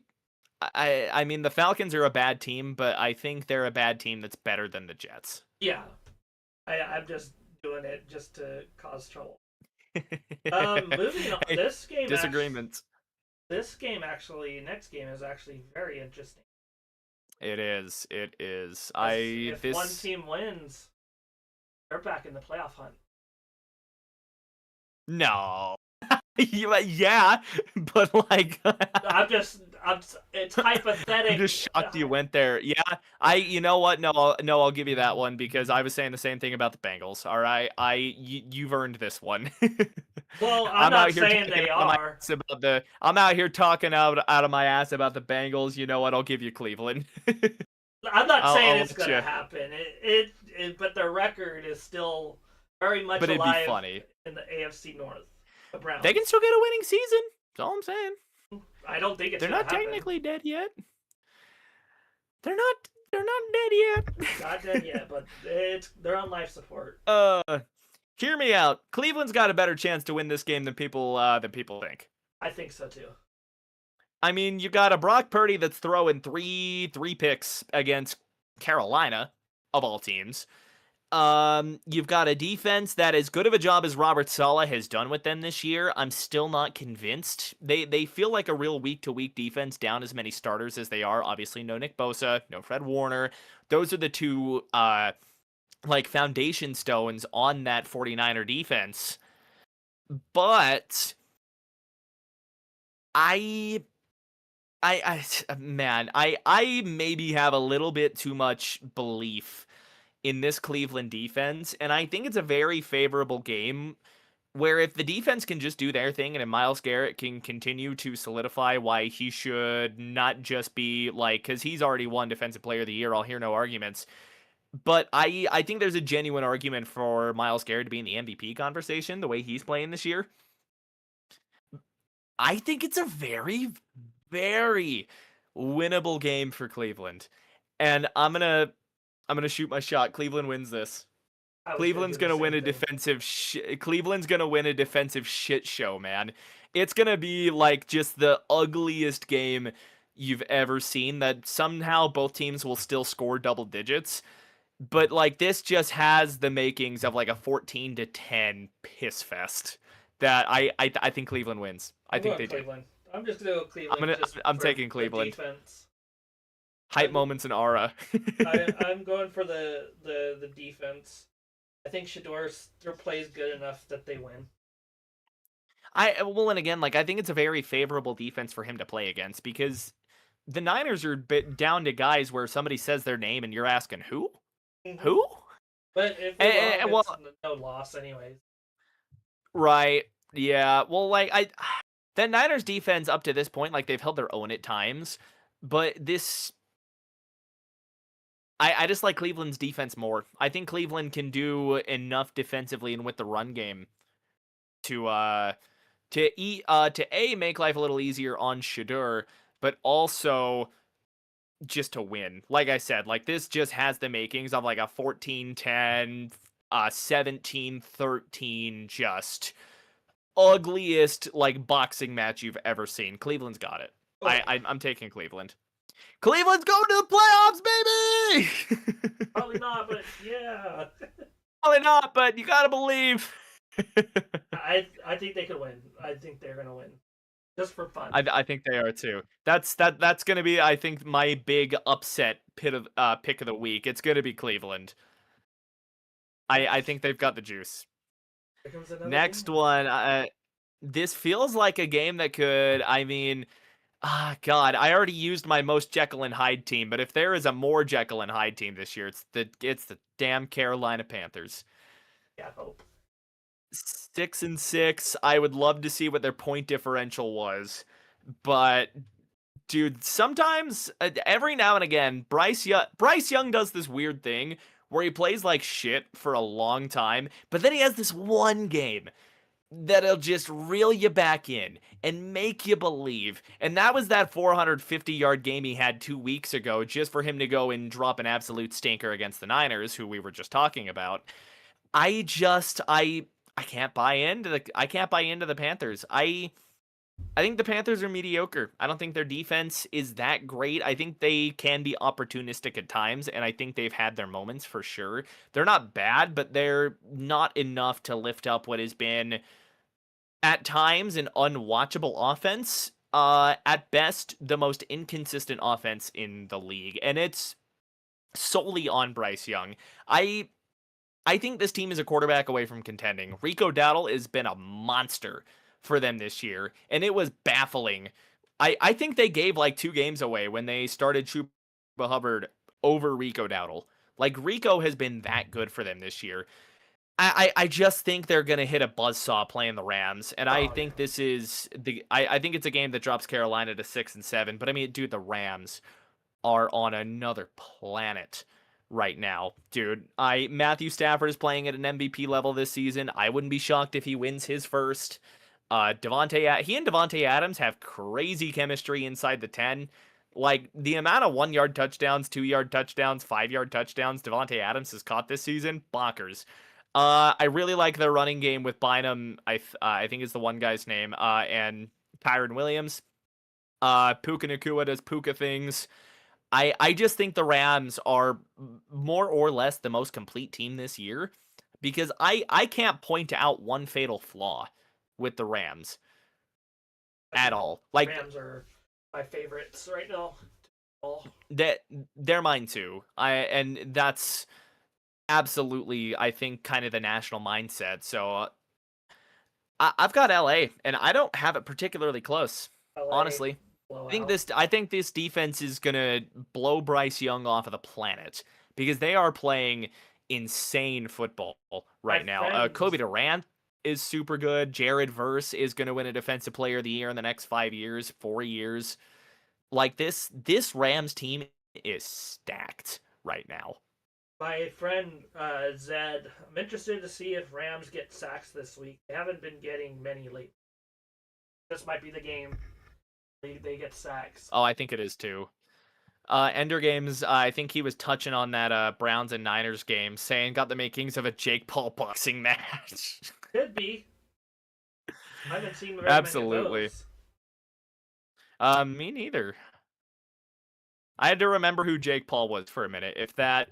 mean the Falcons are a bad team, but I think they're a bad team that's better than the Jets. Yeah, I'm just doing it just to cause trouble. Moving on. Hey, This game disagreements. Next game is actually very interesting. It is. It is. If one team wins, they're back in the playoff hunt. No. Yeah, but like it's hypothetical. I'm just shocked you went there. Yeah, you know what? No, I'll give you that one because I was saying the same thing about the Bengals. All right, you've earned this one. Well, I'm not saying they are. I'm out here talking out of my ass about the Bengals. You know what? I'll give you Cleveland. I'm not saying it's gonna happen. But their record is still very much alive. It'd be funny in the AFC North. The Browns. They can still get a winning season. That's all I'm saying. I don't think they're not technically dead yet. They're not dead yet. Not dead yet, but they're on life support. Hear me out. Cleveland's got a better chance to win this game than people think. I think so too. I mean, you got a Brock Purdy that's throwing three picks against Carolina, of all teams. You've got a defense that as good of a job as Robert Saleh has done with them this year. I'm still not convinced. They feel like a real week-to-week defense, down as many starters as they are. Obviously, no Nick Bosa, no Fred Warner. Those are the two foundation stones on that 49er defense. But I maybe have a little bit too much belief in this Cleveland defense, and I think it's a very favorable game where if the defense can just do their thing and if Myles Garrett can continue to solidify why he should not just be because he's already won Defensive Player of the Year, I'll hear no arguments. But I think there's a genuine argument for Myles Garrett to be in the MVP conversation the way he's playing this year. I think it's a very, very winnable game for Cleveland. And I'm gonna shoot my shot. Cleveland wins this. Cleveland's gonna win a defensive shit show, man. It's gonna be just the ugliest game you've ever seen. That somehow both teams will still score double digits, but this just has the makings of a 14-10 piss fest. That I think Cleveland wins. I think they Cleveland. I'm just gonna go Cleveland. I'm taking Cleveland. Defense. Hype moments and aura. I'm going for the defense. I think Shador's plays good enough that they win. And again, I think it's a very favorable defense for him to play against because the Niners are down to guys where somebody says their name and you're asking who, who. But if it's no loss, anyways. Right. Yeah. Well, the Niners defense up to this point, they've held their own at times, but this I just like Cleveland's defense more. I think Cleveland can do enough defensively and with the run game to to A, make life a little easier on Shadur, but also just to win. Like I said, like this just has the makings of like a 14-10, 17-13, just ugliest like boxing match you've ever seen. Cleveland's got it. Oh, I'm taking Cleveland. Cleveland's going to the playoffs, baby. probably not, but yeah. Probably not, but you gotta believe. I think they could win. I think they're gonna win just for fun. I think they are too. That's gonna be, I think, my big upset pick of the week. It's gonna be Cleveland. I think they've got the juice. Here comes another Next game. one, this feels like a game that could. I mean, God, I already used my most Jekyll and Hyde team, but if there is a more Jekyll and Hyde team this year, it's the damn Carolina Panthers. Yeah, hope. 6-6. I would love to see what their point differential was, but dude, sometimes every now and again, Bryce Young does this weird thing where he plays like shit for a long time, but then he has this one game that'll just reel you back in and make you believe. And that was that 450-yard game he had 2 weeks ago, just for him to go and drop an absolute stinker against the Niners, who we were just talking about. I can't buy into the Panthers. I think the Panthers are mediocre. I don't think their defense is that great. I think they can be opportunistic at times, and I think they've had their moments for sure. They're not bad, but they're not enough to lift up what has been at times an unwatchable offense. At best, the most inconsistent offense in the league, and it's solely on Bryce Young. I think this team is a quarterback away from contending. Rico Dowdle has been a monster for them this year, and it was baffling. I think they gave like 2 games away when they started Chuba Hubbard over Rico Dowdle. Like, Rico has been that good for them this year. I just think they're gonna hit a buzzsaw playing the Rams, and I Oh yeah. think this is I think it's a game that drops Carolina to 6-7. But I mean, dude, the Rams are on another planet right now, dude. Matthew Stafford is playing at an MVP level this season. I wouldn't be shocked if he wins his first. He and Devontae Adams have crazy chemistry inside the 10. Like, the amount of 1-yard touchdowns, 2-yard touchdowns, 5-yard touchdowns Devontae Adams has caught this season, bonkers. I really like their running game with Bynum. I think is the one guy's name. And Kyron Williams. Puka Nacua does Puka things. I just think the Rams are more or less the most complete team this year, because I can't point out one fatal flaw with the Rams I at think all. Like, Rams are my favorites right now. Oh, that they're mine too. And that's absolutely, I think, kind of the national mindset. So I've got LA, and I don't have it particularly close, LA honestly. blowout. I think this defense is gonna blow Bryce Young off of the planet, because they are playing insane football My right now. Kobe friends, Durant is super good. Jared Verse is gonna win a Defensive Player of the Year in the next 5 years, 4 years. Like, this Rams team is stacked right now. my friend Zed. I'm interested to see if Rams get sacks this week. They haven't been getting many late. This might be the game they get sacks. Oh, I think it is too. Ender Games, I think he was touching on that Browns and Niners game, saying got the makings of a Jake Paul boxing match. Could be. I haven't seen very many of Absolutely. those. Me neither. I had to remember who Jake Paul was for a minute, if that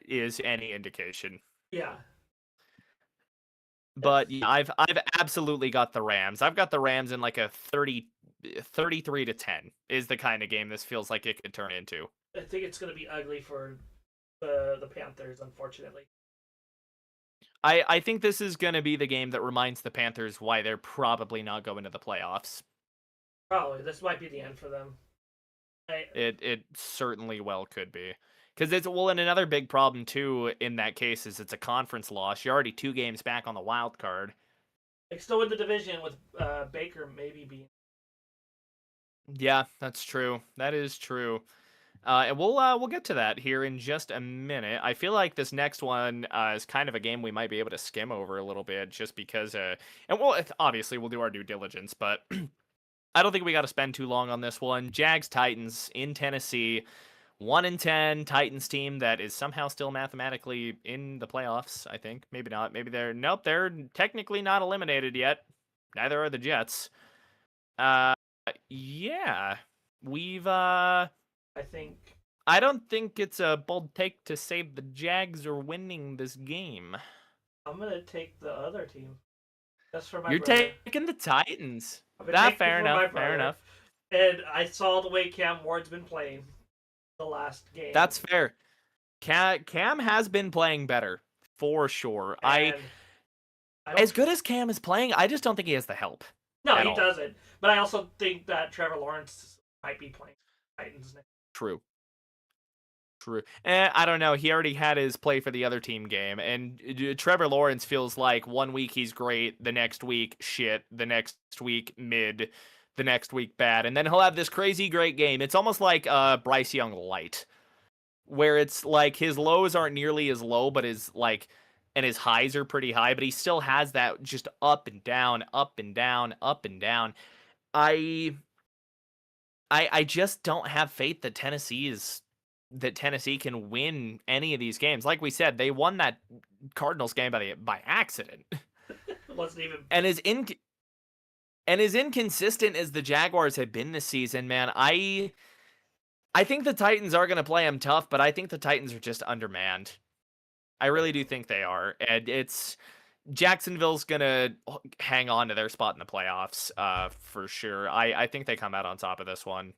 is any indication. Yeah. But yeah, I've absolutely got the Rams. I've got the Rams in like a 33-10 is the kind of game this feels like it could turn into. I think it's going to be ugly for the Panthers, unfortunately. I think this is going to be the game that reminds the Panthers why they're probably not going to the playoffs. Probably. This might be the end for them. It certainly well could be. Because and another big problem too in that case is it's a conference loss. You're already 2 games back on the wild card. They still in the division with Baker maybe being. Yeah, that's true. That is true. And we'll get to that here in just a minute. I feel like this next one is kind of a game we might be able to skim over a little bit, just because. And obviously we'll do our due diligence, but I don't think we got to spend too long on this one. Jags Titans in Tennessee, 1-10 Titans team that is somehow still mathematically in the playoffs. I think maybe not. Maybe they're technically not eliminated yet. Neither are the Jets. Yeah, we've I think I don't think it's a bold take to say the Jags are winning this game. I'm gonna take the other team. That's for my You're brother. taking the Titans. I'm gonna That take it fair for enough. my Fair brother. enough. And I saw the way Cam Ward's been playing the last game. That's fair. Cam has been playing better for sure. And As good as Cam is playing, I just don't think he has the help. No, he all. doesn't. But I also think that Trevor Lawrence might be playing Titans next. True. I don't know. He already had his play for the other team game, and Trevor Lawrence feels like 1 week he's great, the next week shit, the next week mid, the next week bad, and then he'll have this crazy great game. It's almost like Bryce Young light, where it's like his lows aren't nearly as low, but and his highs are pretty high, but he still has that just up and down, up and down, up and down. I just don't have faith that Tennessee can win any of these games. Like we said, they won that Cardinals game by accident. It wasn't even. And as inconsistent as the Jaguars have been this season, man, I think the Titans are going to play them tough, but I think the Titans are just undermanned. I really do think they are. And Jacksonville's going to hang on to their spot in the playoffs for sure. I think they come out on top of this one.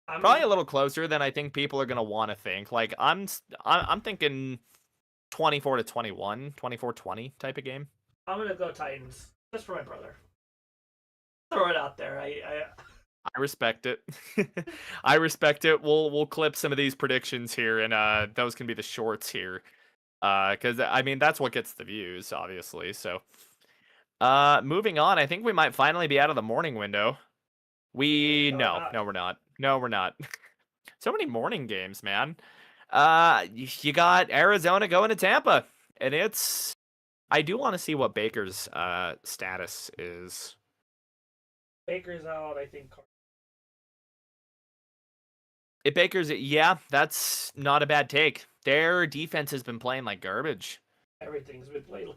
Probably a little closer than I think people are going to want to think. Like I'm thinking 24-21, 24-20 type of game. I'm going to go Titans just for my brother. Throw it out there. I respect it. I respect it. We'll clip some of these predictions here, and those can be the shorts here. Because I mean that's what gets the views, obviously. So, moving on, I think we might finally be out of the morning window. No, we're not. No, we're not. So many morning games, man. You got Arizona going to Tampa, and I do want to see what Baker's status is. Baker's out, I think. If Baker's, yeah, that's not a bad take. Their defense has been playing like garbage. Everything's been played.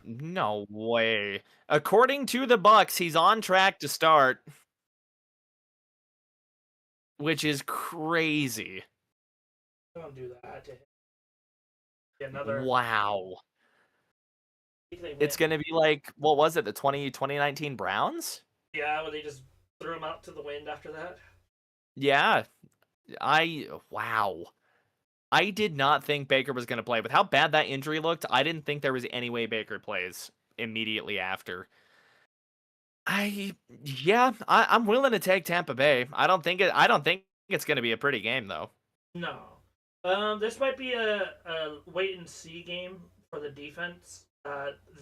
No way. According to the Bucks, he's on track to start, which is crazy. Don't do that to him. Another. Wow. It's going to be like, what was it, the 2019 Browns? Yeah, where they just threw him out to the wind after that. Yeah. Wow. I did not think Baker was going to play. With how bad that injury looked, I didn't think there was any way Baker plays immediately after. I'm willing to take Tampa Bay. I don't think it's going to be a pretty game though. No. This might be a wait and see game for the defense.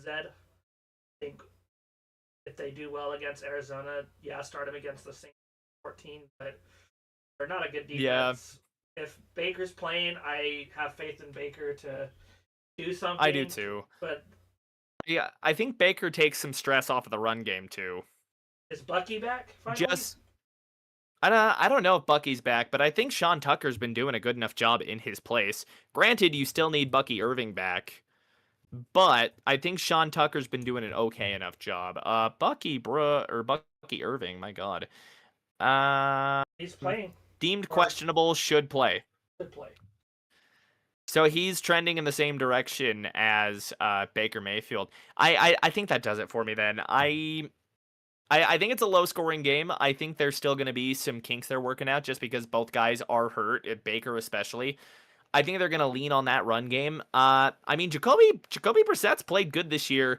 Zed, I think if they do well against Arizona, start them against the same 14, but they're not a good defense. Yeah. If Baker's playing, I have faith in Baker to do something. I do too. But yeah, I think Baker takes some stress off of the run game too. Is Bucky back finally? I don't know if Bucky's back, but I think Sean Tucker's been doing a good enough job in his place. Granted, you still need Bucky Irving back, but I think Sean Tucker's been doing an okay enough job. Bucky Irving, my God. He's playing. Deemed questionable, should play. Should play. So he's trending in the same direction as Baker Mayfield. I think that does it for me then. I think it's a low-scoring game. I think there's still going to be some kinks they're working out just because both guys are hurt, Baker especially. I think they're going to lean on that run game. I mean, Jacoby Brissett's played good this year.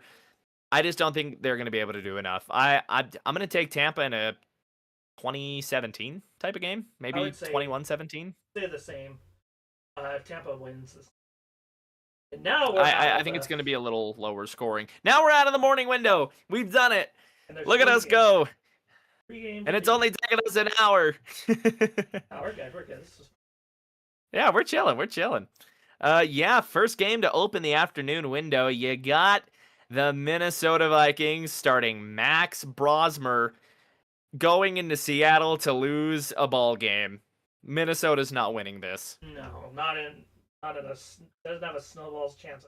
I just don't think they're going to be able to do enough. I'm going to take Tampa in a 2017 type of game, maybe 21-17. Say the same. If Tampa wins this. And now I think it's going to be a little lower scoring. Now we're out of the morning window. We've done it. Look at us go. And it's only taken us an hour. We're good. Yeah, we're chilling. We're chilling. Yeah, first game to open the afternoon window. You got the Minnesota Vikings starting Max Brosmer going into Seattle to lose a ball game. Minnesota's not winning this. No, not in a doesn't have a snowball's chance.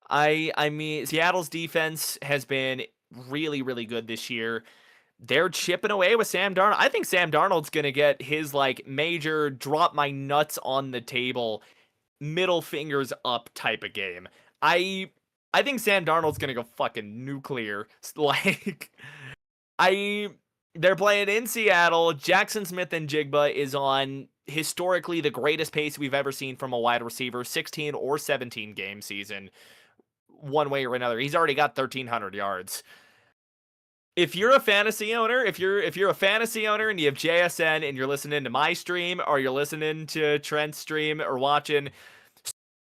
I mean, Seattle's defense has been really, really good this year. They're chipping away with Sam Darnold. I think Sam Darnold's gonna get his like major drop my nuts on the table, middle fingers up type of game. I I think Sam Darnold's gonna go fucking nuclear. Like I they're playing in Seattle. Jackson Smith and Jigba is on historically the greatest pace we've ever seen from a wide receiver, 16 or 17 game season, one way or another. He's already got 1,300 yards. If you're a fantasy owner, if you're a fantasy owner and you have JSN and you're listening to my stream or you're listening to Trent's stream or watching,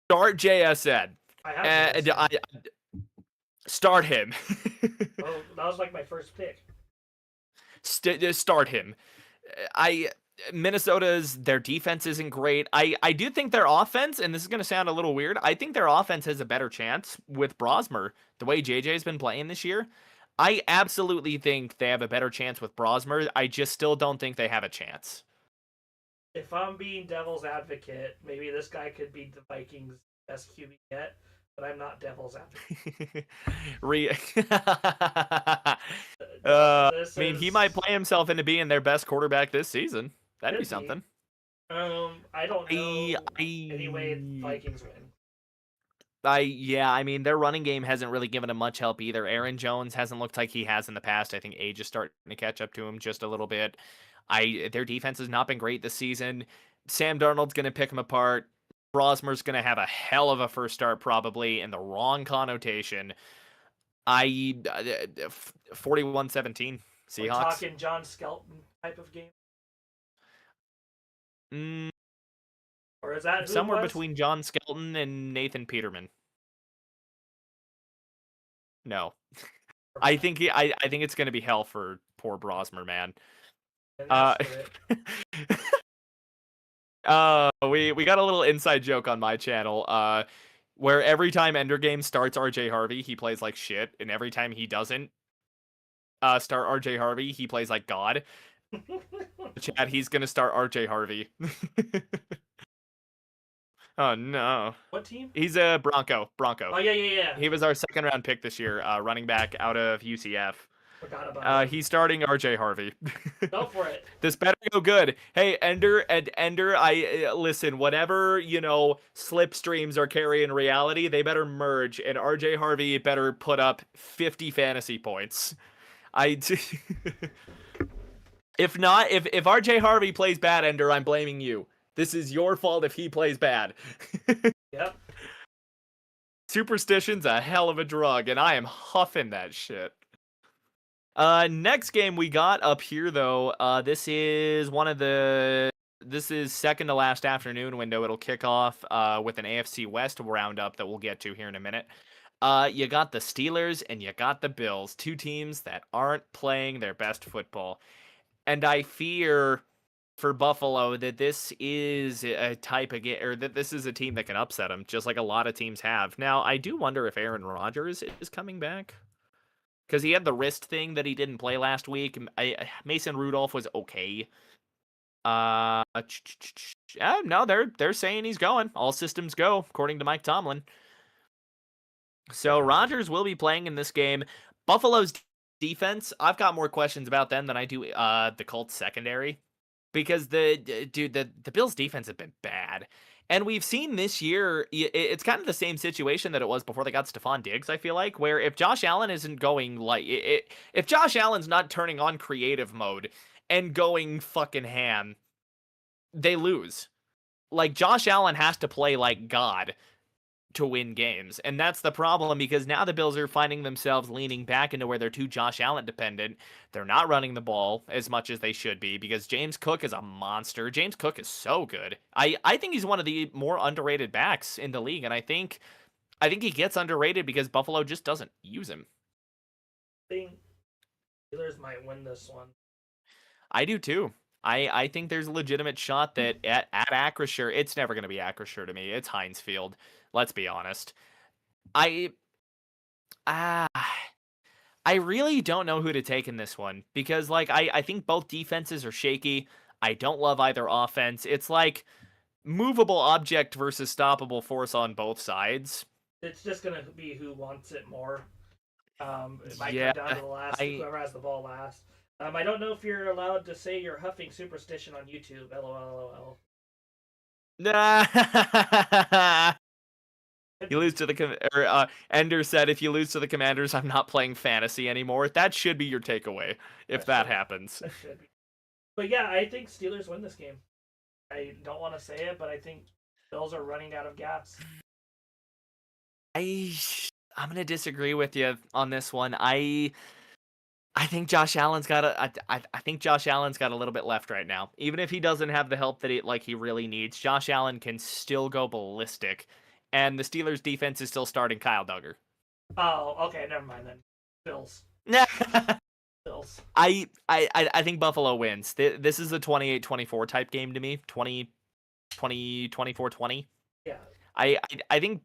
start JSN. I have And JSN. start him. Oh, that was like my first pick. Start him. I Minnesota's their defense isn't great. I do think their offense, and this is gonna sound a little weird, I think their offense has a better chance with Brosmer. The way JJ's been playing this year, I absolutely think they have a better chance with Brosmer. I just still don't think they have a chance. If I'm being devil's advocate, maybe this guy could be the Vikings' best QB yet, but I'm not devil's advocate. Re- No, I this mean, he is might play himself into being their best quarterback this season. That'd be could be. something. I don't know any way I Vikings win. yeah, I mean their running game hasn't really given him much help either. Aaron Jones hasn't looked like he has in the past. I think age is starting to catch up to him just a little bit. Their defense has not been great this season. Sam Darnold's going to pick him apart. Brosmer's going to have a hell of a first start probably in the wrong connotation. 41-17 We're Seahawks. talking John Skelton type of game, Mm, or is that who it somewhere was? between John Skelton and Nathan Peterman. No. I think I think it's going to be hell for poor Brosmer, man. And Uh, that's it. we got a little inside joke on my channel. Where every time Ender Game starts RJ Harvey, he plays like shit, and every time he doesn't start RJ Harvey, he plays like God. Chad, he's gonna start RJ Harvey. Oh no. What team? He's a Bronco. Oh yeah. He was our second round pick this year, running back out of UCF. Forgot about it. He's starting RJ Harvey. Go for it. This better go good. Hey, Ender, I listen, whatever, slipstreams are carrying reality, they better merge, and RJ Harvey better put up 50 fantasy points. If not, if RJ Harvey plays bad, Ender, I'm blaming you. This is your fault if he plays bad. Yep. Superstition's a hell of a drug, and I am huffing that shit. Next game we got up here though. This is second to last afternoon window. It'll kick off with an AFC West roundup that we'll get to here in a minute. You got the Steelers and you got the Bills, two teams that aren't playing their best football. And I fear for Buffalo that this is a type of game, or that this is a team that can upset them, just like a lot of teams have. Now, I do wonder if Aaron Rodgers is coming back, because he had the wrist thing that he didn't play last week. Mason Rudolph was okay. No, they're saying he's going. All systems go, according to Mike Tomlin. So Rodgers will be playing in this game. Buffalo's defense, I've got more questions about them than I do the Colts secondary, because the Bills defense have been bad. And we've seen this year, it's kind of the same situation that it was before they got Stephon Diggs, I feel like, where if Josh Allen isn't going if Josh Allen's not turning on creative mode and going fucking ham, they lose. Like, Josh Allen has to play like God to win games. And that's the problem, because now the Bills are finding themselves leaning back into where they're too Josh Allen dependent. They're not running the ball as much as they should be, because James Cook is a monster. James Cook is so good. I think he's one of the more underrated backs in the league, and I think he gets underrated because Buffalo just doesn't use him. I think Steelers might win this one. I do too. I think there's a legitimate shot that at Acrisure, it's never going to be Acrisure to me. It's Heinz Field. Let's be honest. I ah I really don't know who to take in this one because like I think both defenses are shaky. I don't love either offense. It's like movable object versus stoppable force on both sides. It's just gonna be who wants it more. It might come Yeah, down to the last I whoever has the ball last. I don't know if you're allowed to say you're huffing superstition on YouTube. LOL. Nah. You lose to the Ender said if you lose to the Commanders, I'm not playing fantasy anymore. That should be your takeaway if that happens. That should be. But yeah, I think Steelers win this game. I don't want to say it, but I think Bills are running out of gas. I'm gonna disagree with you on this one. I think Josh Allen's got I think Josh Allen's got a little bit left right now. Even if he doesn't have the help that he really needs, Josh Allen can still go ballistic. And the Steelers defense is still starting Kyle Duggar. Oh, okay, never mind then. Bills. Bills. I think Buffalo wins. This is a 28-24 type game to me. 24-20. Yeah. I think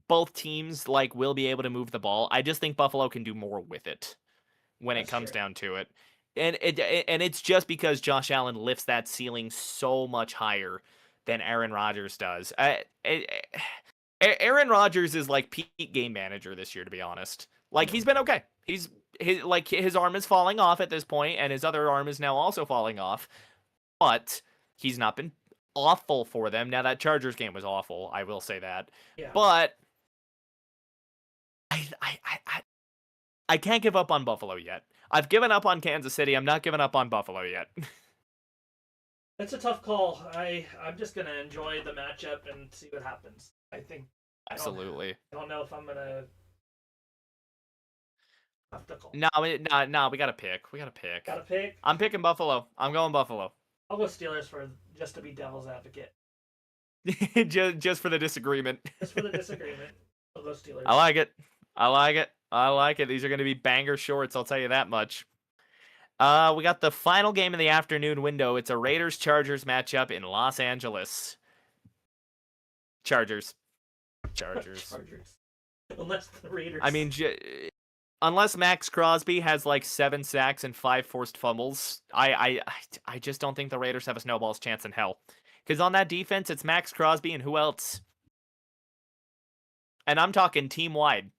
both teams like will be able to move the ball. I just think Buffalo can do more with it when it comes down to it. And it's just because Josh Allen lifts that ceiling so much higher than Aaron Rodgers does. Aaron Rodgers is like peak game manager this year, to be honest. Like he's been okay. His arm is falling off at this point, and his other arm is now also falling off. But he's not been awful for them. Now that Chargers game was awful, I will say that. Yeah. But I can't give up on Buffalo yet. I've given up on Kansas City. I'm not giving up on Buffalo yet. It's a tough call. I'm just gonna enjoy the matchup and see what happens. I think. Absolutely. I don't know if I'm gonna have to call. No, we gotta pick. Gotta pick. I'm picking Buffalo. I'm going Buffalo. I'll go Steelers for just to be devil's advocate. just for the disagreement. Just for the disagreement. I'll go Steelers. I like it. These are going to be banger shorts, I'll tell you that much. We got the final game of the afternoon window. It's a Raiders-Chargers matchup in Los Angeles. Chargers. Unless the Raiders. I mean, unless Max Crosby has like 7 sacks and 5 forced fumbles, I just don't think the Raiders have a snowball's chance in hell. Because on that defense, it's Max Crosby and who else? And I'm talking team-wide.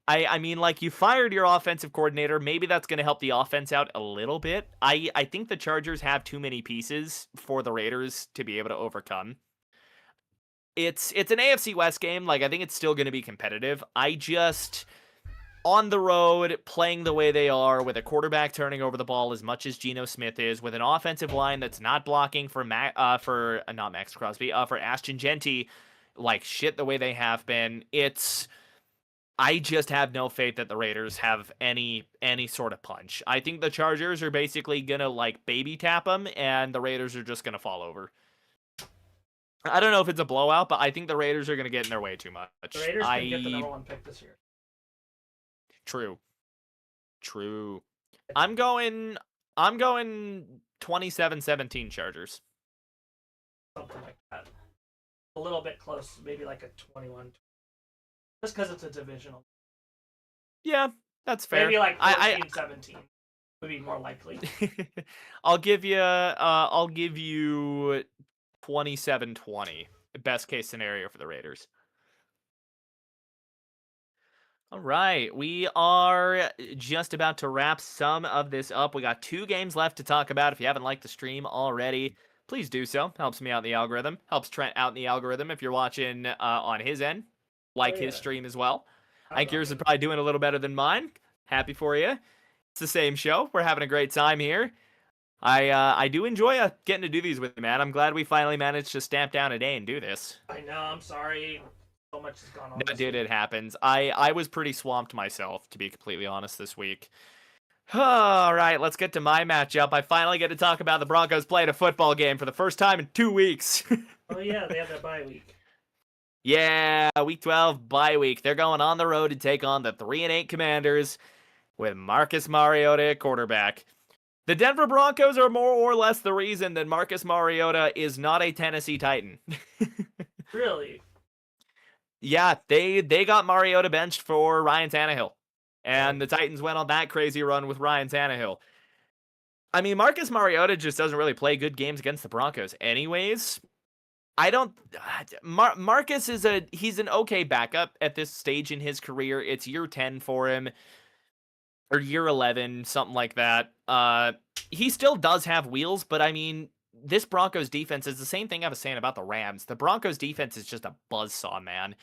I mean, like, you fired your offensive coordinator. Maybe that's going to help the offense out a little bit. I think the Chargers have too many pieces for the Raiders to be able to overcome. It's an AFC West game. Like, I think it's still going to be competitive. I just, on the road, playing the way they are, with a quarterback turning over the ball as much as Geno Smith is, with an offensive line that's not blocking for not Max Crosby, for Ashton Genty, like shit the way they have been. I just have no faith that the Raiders have any sort of punch. I think the Chargers are basically gonna like baby tap them, and the Raiders are just gonna fall over. I don't know if it's a blowout, but I think the Raiders are gonna get in their way too much. The Raiders can get the number 1 pick this year. True. I'm going 27-17 Chargers. Something like that. A little bit close, maybe like a 21. Just because it's a divisional. Yeah, that's fair. Maybe like 14-17 would be more likely. I'll give you 27-20. Best case scenario for the Raiders. All right, we are just about to wrap some of this up. We got 2 games left to talk about. If you haven't liked the stream already, please do so. Helps me out in the algorithm. Helps Trent out in the algorithm if you're watching on his end. His stream as well. I think yours is probably doing a little better than mine. Happy for you. It's the same show. We're having a great time here. I do enjoy getting to do these with you, man. I'm glad we finally managed to stamp down a day and do this. I know. I'm sorry. So much has gone on. No, dude, it happens. I was pretty swamped myself, to be completely honest, this week. All right, let's get to my matchup. I finally get to talk about the Broncos playing a football game for the first time in 2 weeks. Oh, yeah. They have their bye week. Yeah, week 12 bye week. They're going on the road to take on the 3-8 Commanders with Marcus Mariota at quarterback. The Denver Broncos are more or less the reason that Marcus Mariota is not a Tennessee Titan. Really? Yeah, they got Mariota benched for Ryan Tannehill. And Um, the Titans went on that crazy run with Ryan Tannehill. I mean, Marcus Mariota just doesn't really play good games against the Broncos anyways. I don't Marcus is he's an okay backup at this stage in his career. It's year 10 for him or year 11, something like that. He still does have wheels, but I mean, this Broncos defense is the same thing I was saying about the Rams. The Broncos defense is just a buzzsaw, man.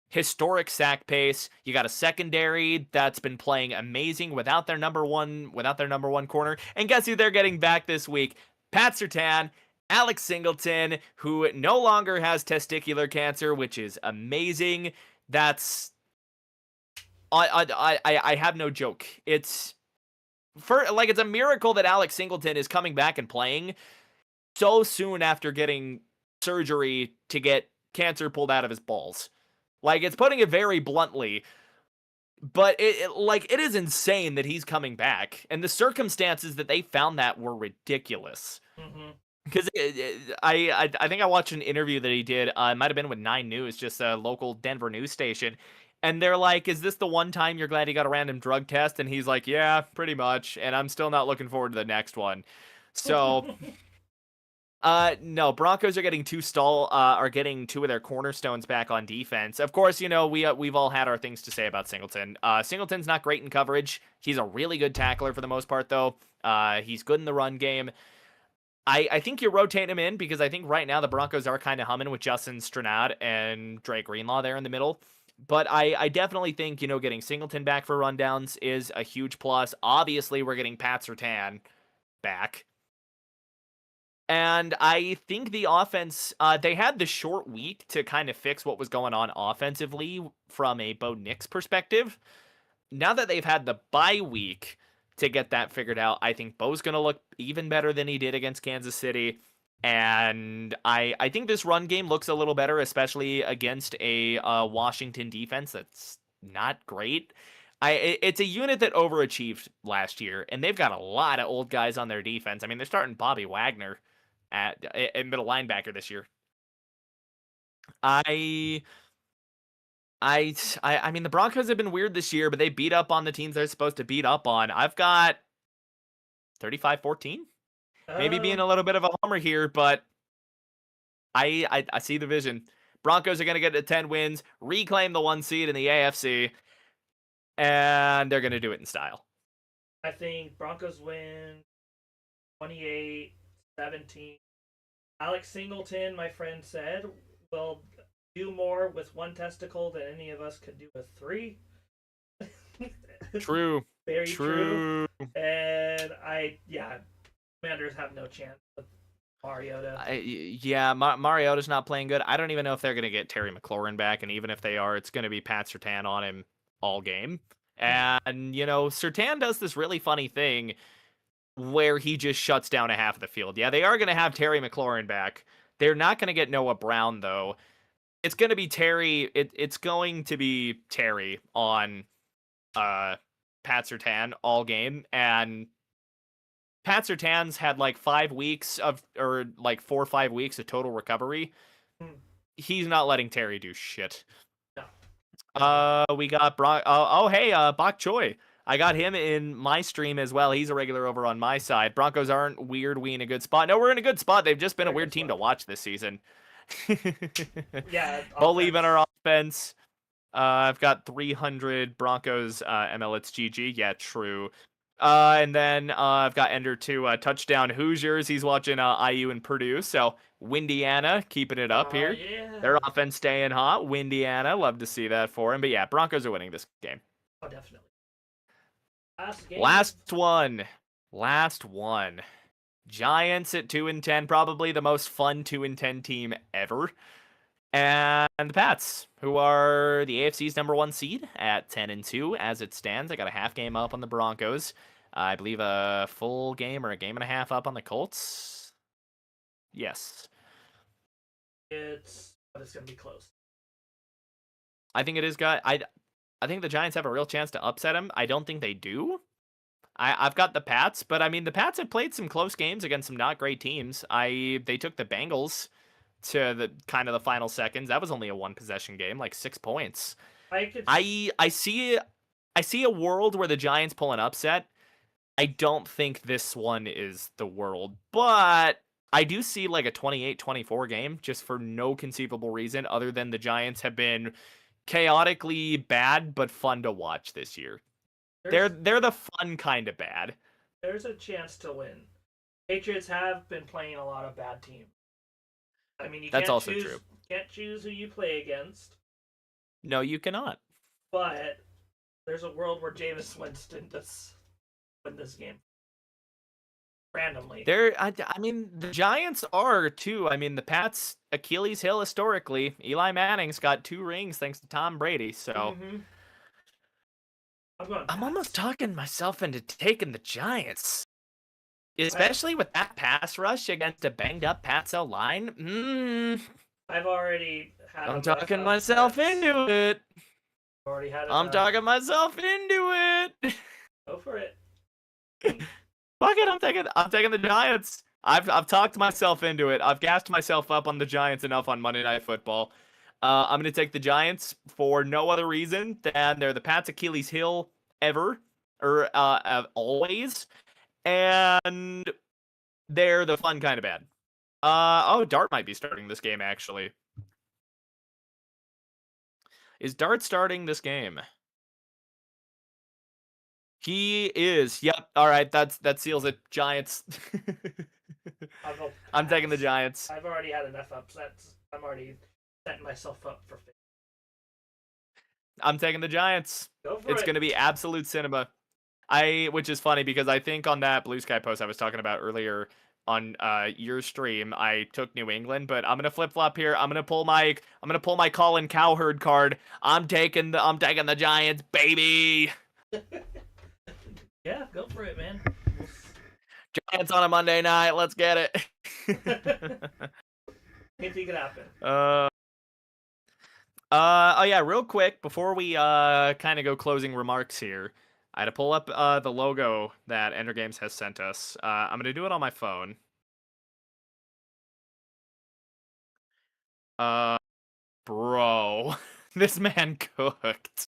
Historic sack pace. You got a secondary that's been playing amazing without their number one corner. And guess who they're getting back this week? Pat Surtain, Alex Singleton, who no longer has testicular cancer, which is amazing. That's I have no joke. It's it's a miracle that Alex Singleton is coming back and playing so soon after getting surgery to get cancer pulled out of his balls. Like, it's putting it very bluntly, but it is insane that he's coming back, and the circumstances that they found that were ridiculous. mm-hmm. Because I think I watched an interview that he did. It might have been with 9 News, just a local Denver news station. And they're like, "Is this the one time you're glad he got a random drug test?" And he's like, "Yeah, pretty much. And I'm still not looking forward to the next one." So, no, Broncos are getting are getting 2 of their cornerstones back on defense. Of course, you know, we've all had our things to say about Singleton. Singleton's not great in coverage. He's a really good tackler for the most part, though. He's good in the run game. I think you rotate him in because I think right now the Broncos are kind of humming with Justin Stranad and Dre Greenlaw there in the middle. But I definitely think, you know, getting Singleton back for rundowns is a huge plus. Obviously, we're getting Pat Surtain back. And I think the offense, they had the short week to kind of fix what was going on offensively from a Bo Nix perspective. Now that they've had the bye week to get that figured out, I think Bo's going to look even better than he did against Kansas City. And I think this run game looks a little better, especially against a Washington defense that's not great. It's a unit that overachieved last year, and they've got a lot of old guys on their defense. I mean, they're starting Bobby Wagner at middle linebacker this year. I mean, the Broncos have been weird this year, but they beat up on the teams they're supposed to beat up on. I've got 35-14. Maybe being a little bit of a homer here, but I see the vision. Broncos are going to get to 10 wins, reclaim the 1 seed in the AFC, and they're going to do it in style. I think Broncos win 28-17. Alex Singleton, my friend said, will do more with 1 testicle than any of us could do with 3. True. Very true. And Commanders have no chance with Mariota. Mariota's not playing good. I don't even know if they're going to get Terry McLaurin back, and even if they are, it's going to be Pat Surtain on him all game. And, you know, Surtain does this really funny thing where he just shuts down a half of the field. Yeah, they are going to have Terry McLaurin back. They're not going to get Noah Brown, though. It's going to be Terry. It's going to be Terry on Pat Surtain all game. And Pat Surtain's had like 5 weeks or 4 or 5 weeks of total recovery. He's not letting Terry do shit. No. We got Bok Choy. I got him in my stream as well. He's a regular over on my side. Broncos aren't weird. We in a good spot. No, we're in a good spot. They've just been a weird team to watch this season. Yeah. Believe in our offense. I've got 300 Broncos ML. It's GG. Yeah, true. And then I've got Ender 2 touchdown Hoosiers. He's watching IU and Purdue. So Windiana keeping it up here. Yeah. Their offense staying hot. Windiana, love to see that for him. But yeah, Broncos are winning this game. Oh, definitely. Last one. Giants at 2-10, probably the most fun 2-10 team ever. And the Pats, who are the AFC's number 1 seed at 10-2 as it stands. I got a half game up on the Broncos. I believe a full game or a game and a half up on the Colts. Yes. It's going to be close. I think it is, guy. I think the Giants have a real chance to upset them. I don't think they do. I've got the Pats, but I mean the Pats have played some close games against some not great teams. They took the Bengals to the kind of the final seconds. That was only a one possession game, like 6 points. I could. I see a world where the Giants pull an upset. I don't think this one is the world, but I do see like a 28-24 game just for no conceivable reason other than the Giants have been chaotically bad but fun to watch this year. There's They're the fun kind of bad. there's a chance to win. Patriots have been playing a lot of bad teams. I mean, you That's can't also choose true. can't choose who you play against, No, you cannot. but there's a world where Jameis Winston does win this game randomly. I mean, the Giants are too. I mean, the Pats' Achilles heel historically. Eli Manning's got 2 rings thanks to Tom Brady. So Mm-hmm. I'm going. I'm Pats. almost talking myself into taking the Giants, I, especially with that pass rush against a banged up Pats O line. I've already had. I'm enough talking of myself bets. into it. Already had. I'm enough. talking myself into it. Go for it. Fuck it, I'm taking the Giants. I've talked myself into it. I've gassed myself up on the Giants enough on Monday Night Football. I'm gonna take the Giants for no other reason than they're the Pats' Achilles heel ever or always, and they're the fun kind of bad. Dart might be starting this game actually. Is Dart starting this game? He is. Yep. All right. That seals it. Giants. I'm taking the Giants. I've already had enough upsets. I'm already setting myself up for failure. I'm taking the Giants. Go for It's it. going to be absolute cinema. Which is funny because I think on that Blue Sky post I was talking about earlier on your stream, I took New England, but I'm gonna flip flop here. I'm gonna pull my Colin Cowherd card. I'm taking the Giants, baby. Yeah, go for it, man. Giants on a Monday night. Let's get it. Anything can happen. Oh yeah, real quick before we kind of go closing remarks here, I had to pull up the logo that Ender Games has sent us. I'm gonna do it on my phone. Bro, this man cooked.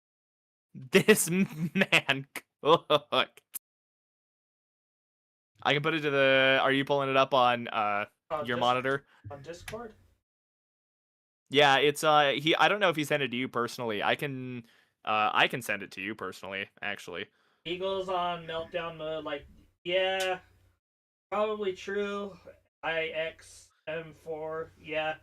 This man cooked. I can put it to the. Are you pulling it up on your monitor? On Discord? Yeah, it's he. I don't know if he sent it to you personally. I can send it to you personally, actually. Eagles on meltdown mode. Like, yeah, probably true. IXM4. Yeah,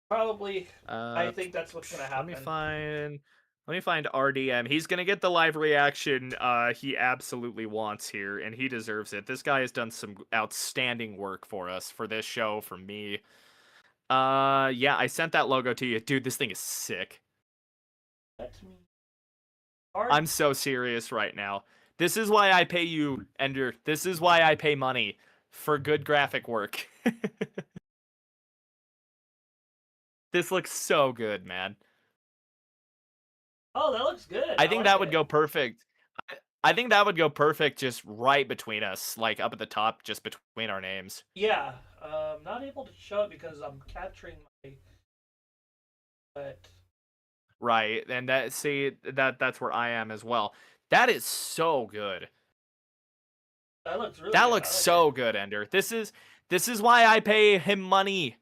probably. I think that's what's gonna happen. Let me find RDM. He's gonna get the live reaction he absolutely wants here, and he deserves it. This guy has done some outstanding work for us, for this show, for me. Yeah, I sent that logo to you. Dude, this thing is sick. I'm so serious right now. This is why I pay you, Ender. This is why I pay money for good graphic work. This looks so good, man. Oh, that looks good. I think that would go perfect. I think that would go perfect just right between us, like up at the top, just between our names. Yeah, not able to show it because I'm capturing my. But right, and that's where I am as well. That is so good. That looks really. That looks so good, Ender. This is why I pay him money.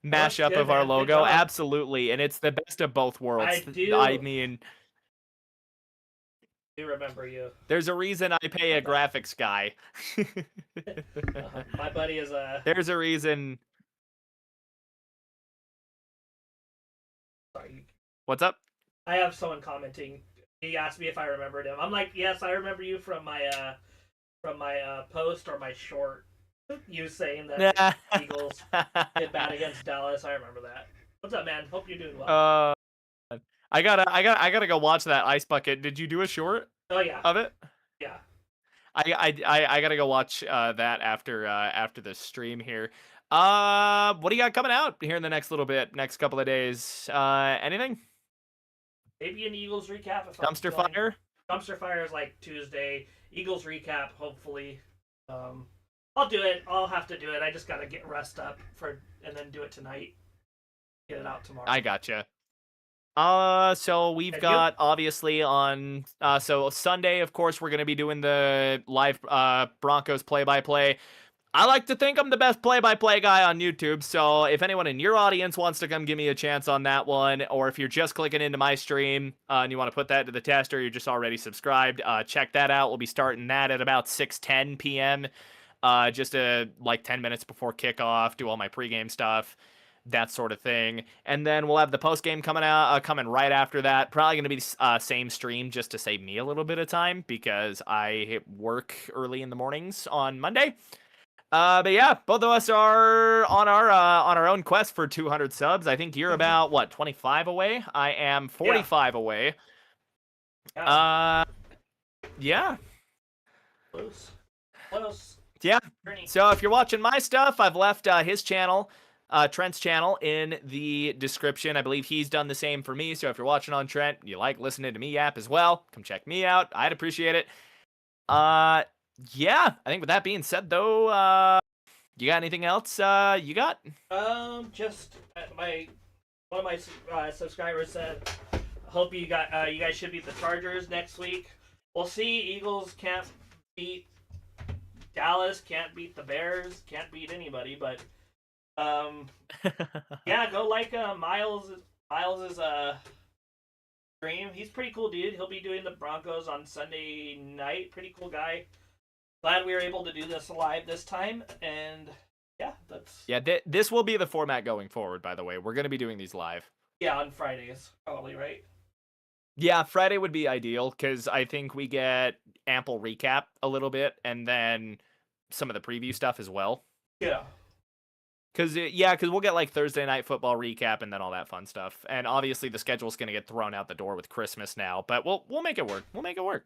Mashup of our logo, absolutely, and it's the best of both worlds. I mean, do remember you. There's a reason I pay a graphics guy. My buddy is a. There's a reason. Sorry. What's up? I have someone commenting. He asked me if I remembered him. I'm like, yes, I remember you from my post or my short. You saying that the Eagles did bad against Dallas. I remember that. What's up, man? Hope you're doing well. I gotta go watch that Ice Bucket. Did you do a short? Oh yeah. Of it? Yeah. I gotta go watch that after the stream here. What do you got coming out here in the next little bit, next couple of days? Anything? Maybe an Eagles recap. If Dumpster Fire. Dumpster Fire is like Tuesday. Eagles recap. Hopefully, I'll do it. I'll have to do it. I just gotta get rest up and then do it tonight. Get it out tomorrow. I gotcha. So we've And got obviously on so Sunday, of course, we're gonna be doing the live Broncos play-by-play. I like to think I'm the best play-by-play guy on YouTube, so if anyone in your audience wants to come give me a chance on that one, or if you're just clicking into my stream and you want to put that to the test, or you're just already subscribed, check that out. We'll be starting that at about 6:10 p.m. Just like 10 minutes before kickoff, do all my pregame stuff, that sort of thing. And then we'll have the postgame coming right after that. Probably going to be same stream just to save me a little bit of time because I work early in the mornings on Monday. But yeah, both of us are on our own quest for 200 subs. I think you're about what, 25 away? I am 45 away. Yeah. Yeah. Close. Yeah. So if you're watching my stuff, I've left his channel, Trent's channel, in the description. I believe he's done the same for me. So if you're watching on Trent, you like listening to me yap as well, come check me out. I'd appreciate it. Yeah, I think with that being said, though, you got anything else you got? Just one of my subscribers said, I hope you guys should beat the Chargers next week. We'll see. Eagles can't beat Dallas, can't beat the Bears, can't beat anybody, but yeah, go like Miles' stream. He's pretty cool dude. He'll be doing the Broncos on Sunday night. Pretty cool guy. Glad we were able to do this live this time, and yeah, that's... Yeah, this will be the format going forward, by the way. We're going to be doing these live. Yeah, on Fridays, probably, right? Yeah, Friday would be ideal, because I think we get ample recap a little bit, and then some of the preview stuff as well. Yeah. Because we'll get like Thursday night football recap and then all that fun stuff. And obviously the schedule's going to get thrown out the door with Christmas now, but we'll make it work. We'll make it work.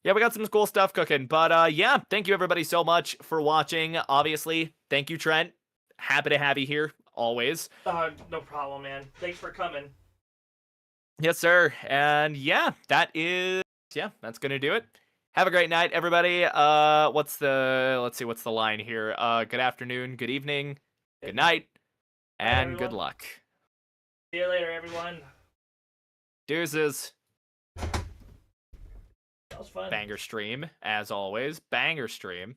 Yeah, we got some cool stuff cooking. But yeah, thank you everybody so much for watching. Obviously, thank you, Trent. Happy to have you here, always. No problem, man. Thanks for coming. Yes, sir. And yeah, that's going to do it. Have a great night, everybody. Let's see, what's the line here? Good afternoon, good evening, good night, and good luck. See you later, everyone. Deuces. That was fun. Banger stream, as always. Banger stream.